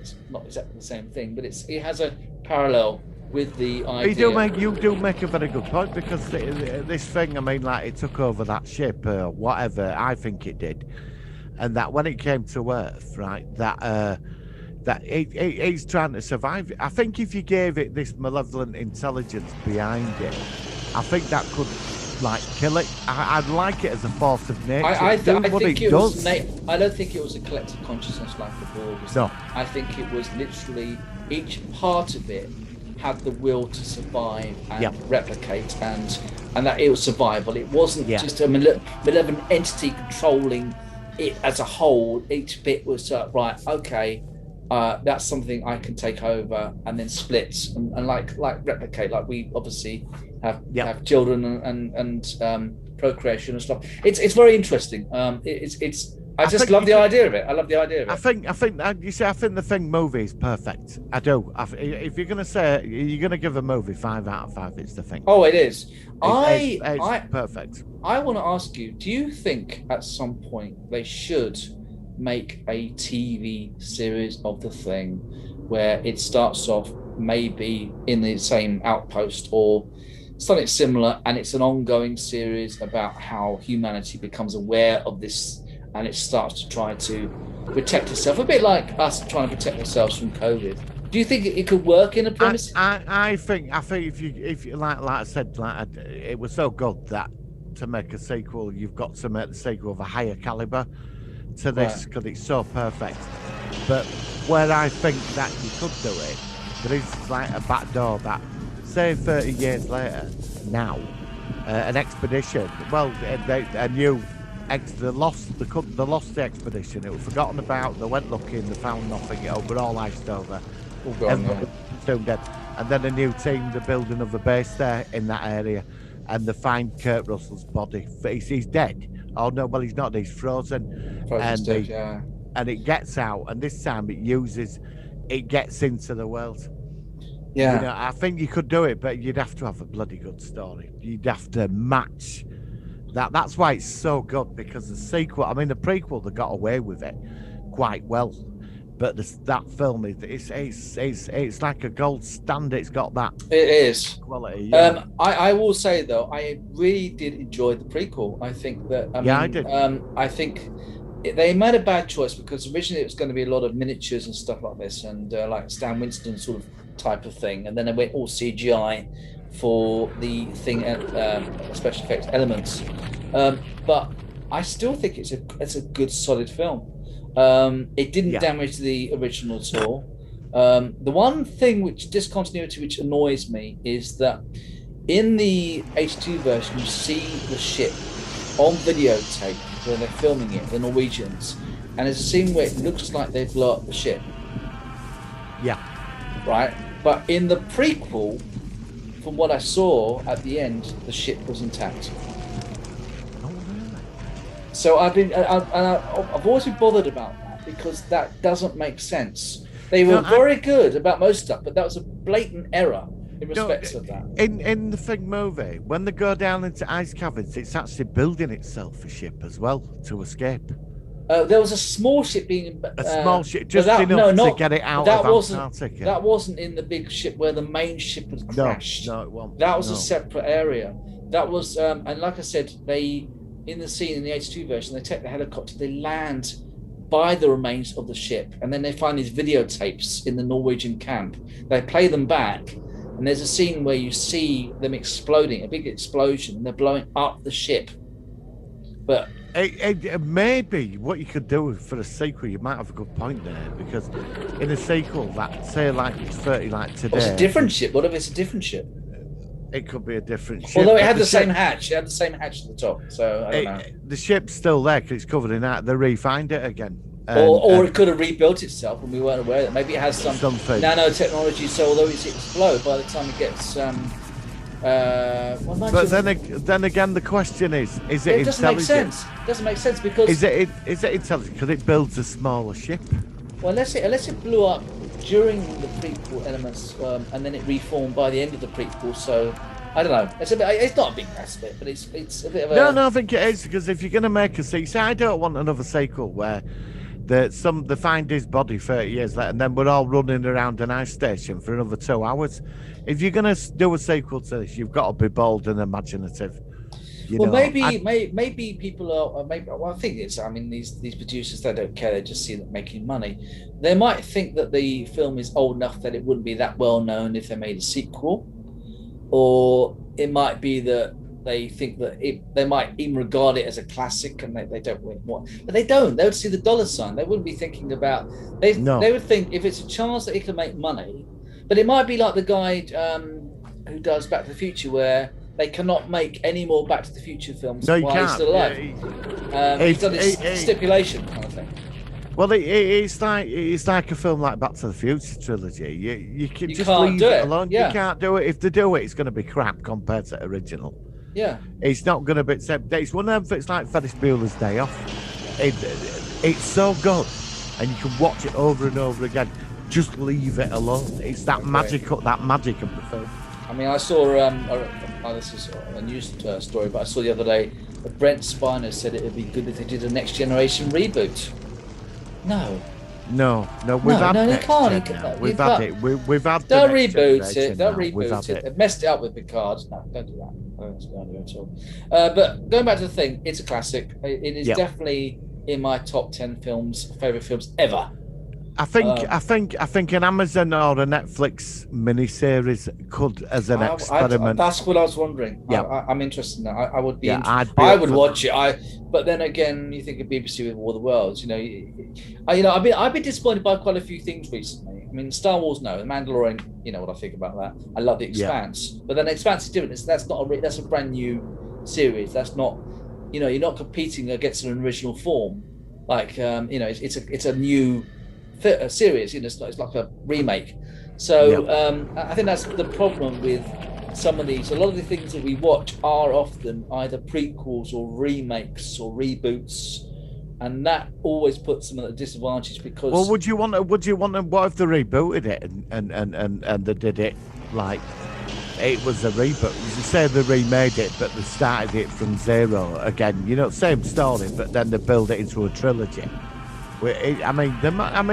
it's not exactly the same thing, but it has a parallel with the idea. You do make a very good point, because this thing, I mean, like, it took over that ship or whatever, I think it did, and that when it came to Earth, right, that it's trying to survive. I think if you gave it this malevolent intelligence behind it, I think that could, like, kill it. I'd like it as a force of nature. I don't think it was a collective consciousness like the Borg. No. I think it was literally each part of it had the will to survive and replicate, and that it was survival. It wasn't just a malevolent entity controlling it as a whole. Each bit was right. Okay, that's something I can take over, and then splits and like replicate. Like we obviously have children and procreation and stuff. It's very interesting. I just love the idea of it. I love the idea of it. I think the Thing movie is perfect. I do. If you're gonna say you're gonna give a movie 5 out of 5, it's The Thing. Oh, it is. It's perfect. I want to ask you: do you think at some point they should make a TV series of The Thing, where it starts off maybe in the same outpost or something similar, and it's an ongoing series about how humanity becomes aware of this? And it starts to try to protect itself, a bit like us trying to protect ourselves from COVID. Do you think it could work in a premise? I think if you like I said, it was so good that to make a sequel, you've got to make the sequel of a higher caliber to this, because it's so perfect. But where I think that you could do it, there is like a back door that, say 30 years later, now, an expedition, a new. The lost expedition. It was forgotten about. They went looking. They found nothing. We're all iced over. Soon dead. And then a new team. They're building another base there in that area, and they find Kurt Russell's body. He's dead. Oh no! Well, he's not. He's frozen. And it gets out. And this time it gets into the world. Yeah. I think you could do it, but you'd have to have a bloody good story. You'd have to match. That's why it's so good, because the sequel, I mean, the prequel, they got away with it quite well, but that film it's like a gold standard. It's got that. It is quality. Yeah. I will say though, I really did enjoy the prequel. I think that. I did. I think they made a bad choice, because originally it was going to be a lot of miniatures and stuff like this, and like Stan Winston sort of type of thing, and then they went all CGI for the Thing special effects elements, but I still think it's a good solid film. It didn't damage the original at all. The one thing discontinuity which annoys me is that in the H2 version you see the ship on videotape when they're filming it, the Norwegians, and there's a scene where it looks like they blow up the ship. Right, but in the prequel, from what I saw at the end, the ship was intact. Oh, really? So I've always been bothered about that, because that doesn't make sense. They were No, very good about most stuff, but that was a blatant error in respect of that. In the Thing movie, when they go down into ice caverns, it's actually building itself a ship as well to escape. There was a small ship being A small ship, but just enough to get it out of Antarctica. That wasn't in the big ship where the main ship had crashed. No, it wasn't. That was a separate area. That was, and like I said, they in the scene in the H2 version, they take the helicopter, they land by the remains of the ship, and then they find these videotapes in the Norwegian camp. They play them back, and there's a scene where you see them exploding, a big explosion, and they're blowing up the ship. But maybe what you could do for a sequel, you might have a good point there, because in a sequel that, say, like 30 like today, it's a different ship. What if it's a different ship? It could be a different ship. Although it had the same hatch. It had the same hatch at the top. So I don't know. The ship's still there because it's covered in that. They refined it again. Or it could have rebuilt itself and we weren't aware that. Maybe it has some nanotechnology, so although it's explode, by the time it gets but then again, the question is it doesn't intelligent? make sense. It doesn't make sense because is it intelligent? Because it builds a smaller ship. Well, unless it blew up during the prequel elements, and then it reformed by the end of the prequel. So I don't know. It's not a big aspect, but it's a bit of a. No, I think it is, because if you're going to make a sequel, I don't want another sequel where they find his body 30 years later, and then we're all running around an ice station for another 2 hours. If you're going to do a sequel to this, you've got to be bold and imaginative. Maybe people are. I think it's. I mean, these producers, they don't care. They just see them making money. They might think that the film is old enough that it wouldn't be that well known if they made a sequel, or it might be that they think that they might even regard it as a classic, and they don't want. But they don't. They would see the dollar sign. They wouldn't be thinking about. They would think if it's a chance that it can make money, but it might be like the guy who does Back to the Future, where they cannot make any more Back to the Future films while he's still alive. He's done this stipulation kind of thing. Well, it's like a film like Back to the Future trilogy. You just can't leave do it it. alone. Yeah. You can't do it. If they do it, it's going to be crap compared to original. Yeah. It's not going to be. It's one of them. It's like Ferris Bueller's Day Off. It's so good, and you can watch it over and over again. Just leave it alone. It's that magic of the film. I mean, I saw, this is a news story, but I saw the other day that Brent Spiner said it would be good if they did a Next Generation reboot. No, we've had they Next can't. Gen now. We've had it. We've had. Don't the Next reboot it. Don't Generation now. reboot it. They've messed it up with Picard. No, don't do that. I don't think it's going to do it at all. But going back to the thing, it's a classic. It is definitely in my top 10 favorite films ever. I think an Amazon or a Netflix miniseries could, as an experiment. That's what I was wondering. Yeah. I'm interested in that. I would be. I would watch it. But then again, you think of BBC with War of the Worlds. I've been disappointed by quite a few things recently. I mean, Star Wars, no. The Mandalorian, you know what I think about that. I love The Expanse, but then Expanse is different. That's a brand new series. That's not. You're not competing against an original form. Like it's a new series. It's like a remake. So I think that's the problem with some of these. A lot of the things that we watch are often either prequels or remakes or reboots, and that always puts them at a disadvantage because. Well, would you want? What if they rebooted it and they did it like it was a reboot? You say they remade it, but they started it from zero again. Same story, but then they build it into a trilogy. I mean,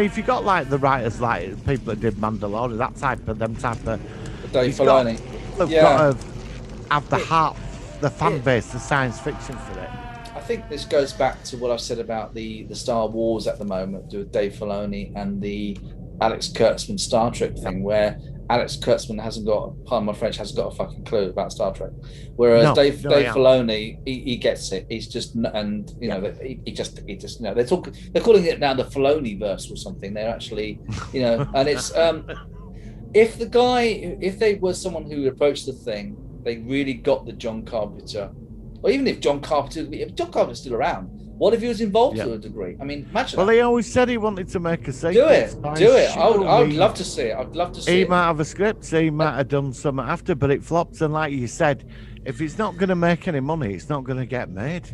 if you got like the writers, like people that did Mandalorian, that type of Dave Filoni, got to have the heart, the fan base, the science fiction for it. I think this goes back to what I've said about the Star Wars at the moment with Dave Filoni and the Alex Kurtzman Star Trek thing, where Alex Kurtzman hasn't got a fucking clue about Star Trek, whereas Dave Filoni, he gets it. He's just, and he just they're calling it now the Filoni-verse or something. They're actually, and it's if they were someone who approached the thing, they really got the John Carpenter, or even if John Carpenter's still around. What if he was involved to a degree? I mean, imagine. Well, he always said he wanted to make a sequel. Do it. I would love to see it. I'd love to see it. He might have a script. He might have done something after, but it flopped. And like you said, if it's not going to make any money, it's not going to get made.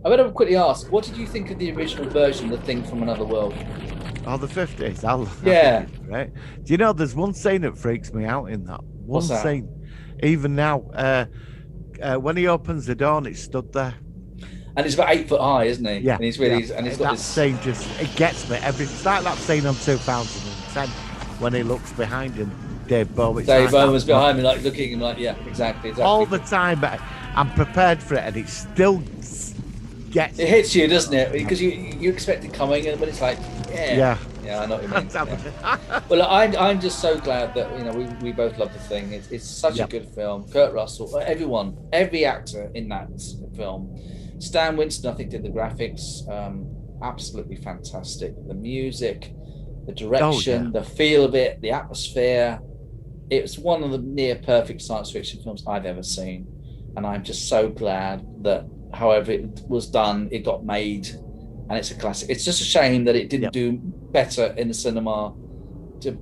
I better quickly ask, what did you think of the original version of The Thing from Another World? Oh, the 50s. I love Yeah. Right. Do you know there's one scene that freaks me out in that? One What's that? scene. Even now, when he opens the door and it's stood there. And he's about 8 foot high, isn't he? Yeah. And he's really, yeah. and he's got that this. scene just it gets me. It's like that scene on 2010 when he looks behind him, Dave Bowie. Dave Bowman's behind me, like looking at him, like, yeah, exactly. All the time, but I'm prepared for it, and it still gets. It hits you, doesn't it? Because you expect it coming, and but it's like, yeah, I know what you mean. Yeah. Well, I'm just so glad that we both love The Thing. It's such a good film. Kurt Russell, everyone, every actor in that film. Stan Winston, I think, did the graphics. Absolutely fantastic. The music, the direction, the feel of it, the atmosphere. It was one of the near perfect science fiction films I've ever seen, and I'm just so glad that, however it was done, it got made, and it's a classic. It's just a shame that it didn't do better in the cinema due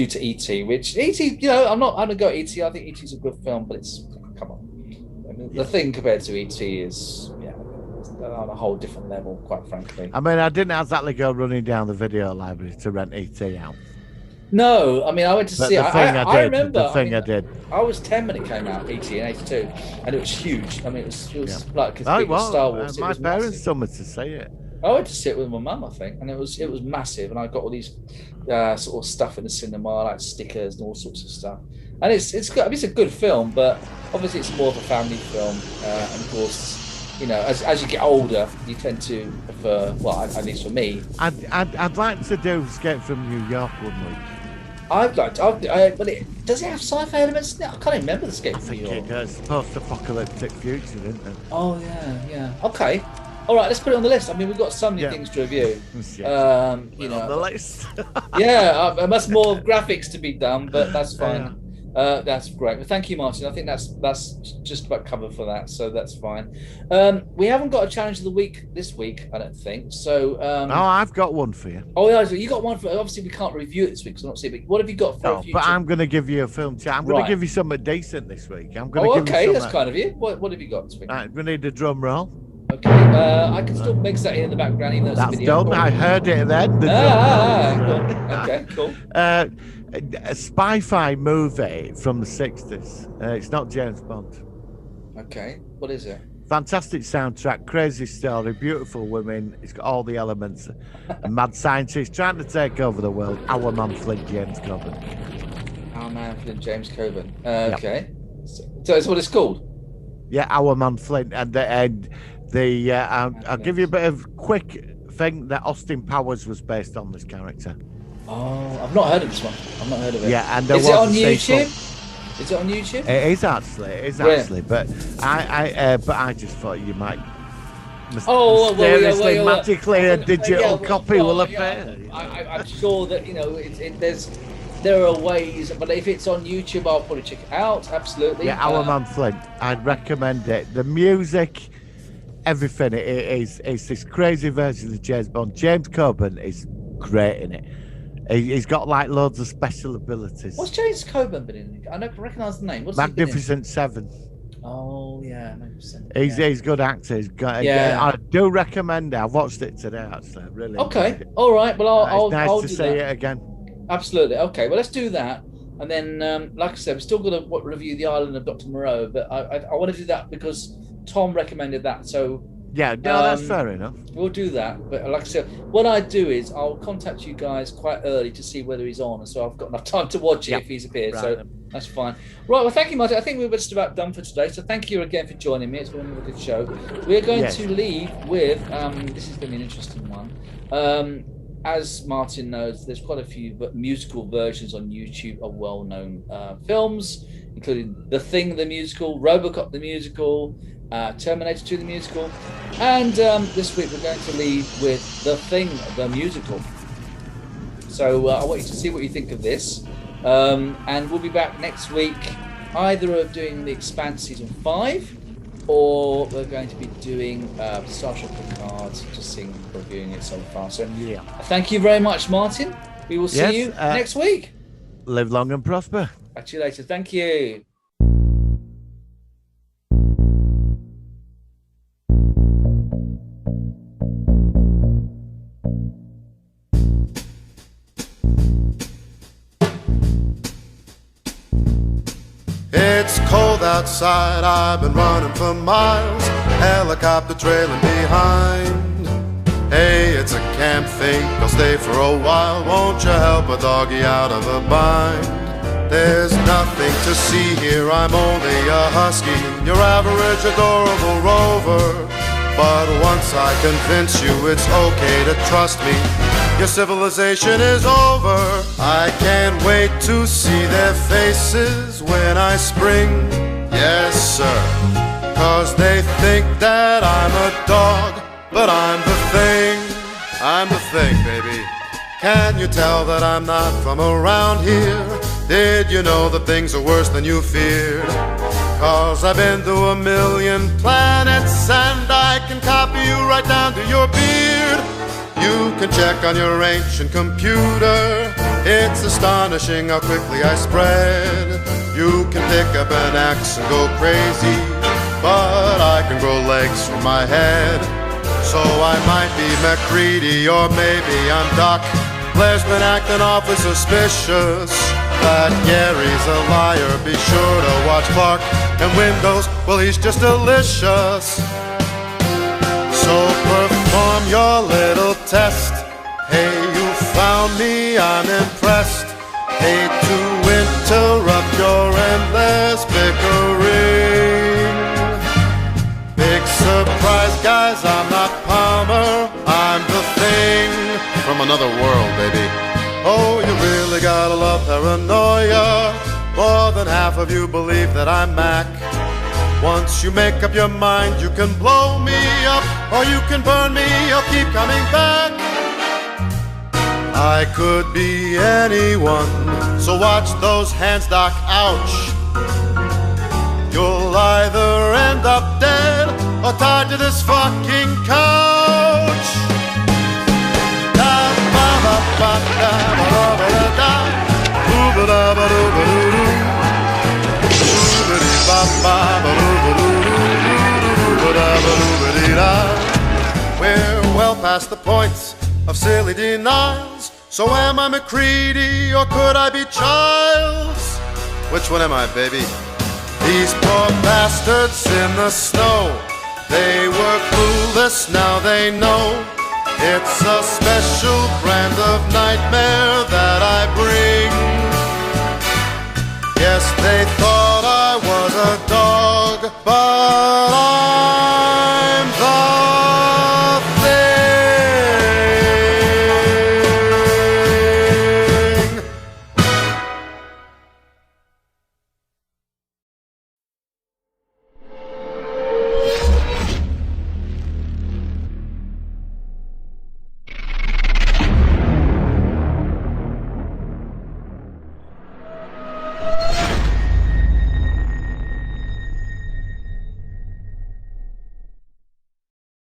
to E.T., which E.T., I'm gonna go E.T. I think E.T.'s a good film, but it's, come on. I mean, The Thing compared to E.T. is, on a whole different level, quite frankly. I mean, I didn't exactly go running down the video library to rent E.T. out. No, I mean, I went to see it. I remember. I did. I was 10 when it came out, E.T. in '82, and it was huge. I mean, it was like as Oh, big as well, Star Wars. my parents told me to see it. I went to see it with my mum, I think, and it was massive. And I got all these sort of stuff in the cinema, like stickers and all sorts of stuff. And it's good. I mean, it's a good film, but obviously it's more of a family film. And of course, as you get older, you tend to prefer. Well, at least for me, I'd like to do Escape from New York one week. but does it have sci-fi elements in it? I can't even remember the Escape from New York. It does. Post-apocalyptic future, isn't it? Oh yeah. Okay. All right, let's put it on the list. I mean, we've got so many things to review. On the list. Much more graphics to be done, but that's fine. That's great. Well, thank you, Martin. I think that's just about covered for that, so that's fine. We haven't got a challenge of the week this week, I don't think. So. I've got one for you. Oh yeah, so you got one for. Obviously, we can't review it this week, so I'm not seeing. But what have you got for? But I'm going to give you a film. I'm going to give you something decent this week. I'm going to give you you that's kind of you. What have you got this week? We need a drum roll. Okay, I can still mix that in the background, even though it's a video. Done. I heard it then. Cool. Okay, cool. A spy-fi movie from the 60s. It's not James Bond. Okay, what is it? Fantastic soundtrack, crazy story, beautiful women. It's got all the elements. A mad scientist trying to take over the world. Our man Flint, James Coburn. Our man Flint, James Coburn. Okay. So that's what it's called? Yeah, Our Man Flint. I'll give you a bit of quick thing that Austin Powers was based on this character. Oh, I've not heard of this one. I've not heard of it. Yeah, and is it on YouTube? Is it on YouTube? It is actually. But I just thought you might mysteriously, magically a digital copy will appear. I'm sure that there are ways, but if it's on YouTube, I'll probably check it out. Absolutely. Yeah, Our Man Flint. I'd recommend it. The music, everything. It's this crazy version of James Bond. James Coburn is great in it. He's got like loads of special abilities. What's James Coburn been in? I don't recognise the name. What's Magnificent Seven. Oh yeah, Magnificent. He's good actor. I do recommend it. I watched it today actually. Really. Okay. All right. Well, it's nice I'll to do see that. it again. Absolutely. Okay. Well, let's do that. And then, like I said, we're still going to review The Island of Dr. Moreau, but I want to do that because Tom recommended that. So yeah, no, that's fair enough. We'll do that. But like I said, what I do is I'll contact you guys quite early to see whether he's on, and so I've got enough time to watch it if he's appeared. Right. So that's fine. Right. Well, thank you, Martin. I think we're just about done for today. So thank you again for joining me. It's been another good show. We're going to leave with this is going to be an interesting one. As Martin knows, there's quite a few musical versions on YouTube of well-known films, including The Thing, the musical, RoboCop, the musical, Terminator 2, the musical, and this week we're going to leave with The Thing, the musical. So I want you to see what you think of this, and we'll be back next week, either of doing The Expanse Season 5, or we're going to be doing Star Trek Picard, just reviewing it so far. So thank you very much, Martin. We will see you next week. Live long and prosper. Catch you later. Thank you. outside, I've been running for miles, helicopter trailing behind. Hey, it's a camp thing, I'll stay for a while. Won't you help a doggy out of a bind? There's nothing to see here, I'm only a husky, your average adorable rover. But once I convince you it's okay to trust me, your civilization is over. I can't wait to see their faces when I spring. Yes, sir, 'cause they think that I'm a dog, but I'm the thing. I'm the thing, baby. Can you tell that I'm not from around here? Did you know that things are worse than you feared? 'Cause I've been to a million planets and I can copy you right down to your beard. You can check on your ancient computer, it's astonishing how quickly I spread. You can pick up an axe and go crazy, but I can grow legs from my head. So I might be MacReady or maybe I'm Doc. Blair's been acting awfully suspicious. That Gary's a liar, be sure to watch Clark. And Windows, well he's just delicious. So perform your little test. Hey, you found me, I'm impressed. Hate to interrupt your endless bickering. Big surprise, guys, I'm not Palmer, I'm the thing from another world, baby. Oh, you really gotta love paranoia. More than half of you believe that I'm Mac. Once you make up your mind, you can blow me up or you can burn me, I'll keep coming back. I could be anyone, so watch those hands, Doc, ouch. You'll either end up dead or tied to this fucking couch. We're well past the points of silly denials. So am I MacReady or could I be Childs? Which one am I, baby? These poor bastards in the snow, they were clueless, now they know. It's a special brand of nightmare that I bring. Yes, they thought I was a dog, but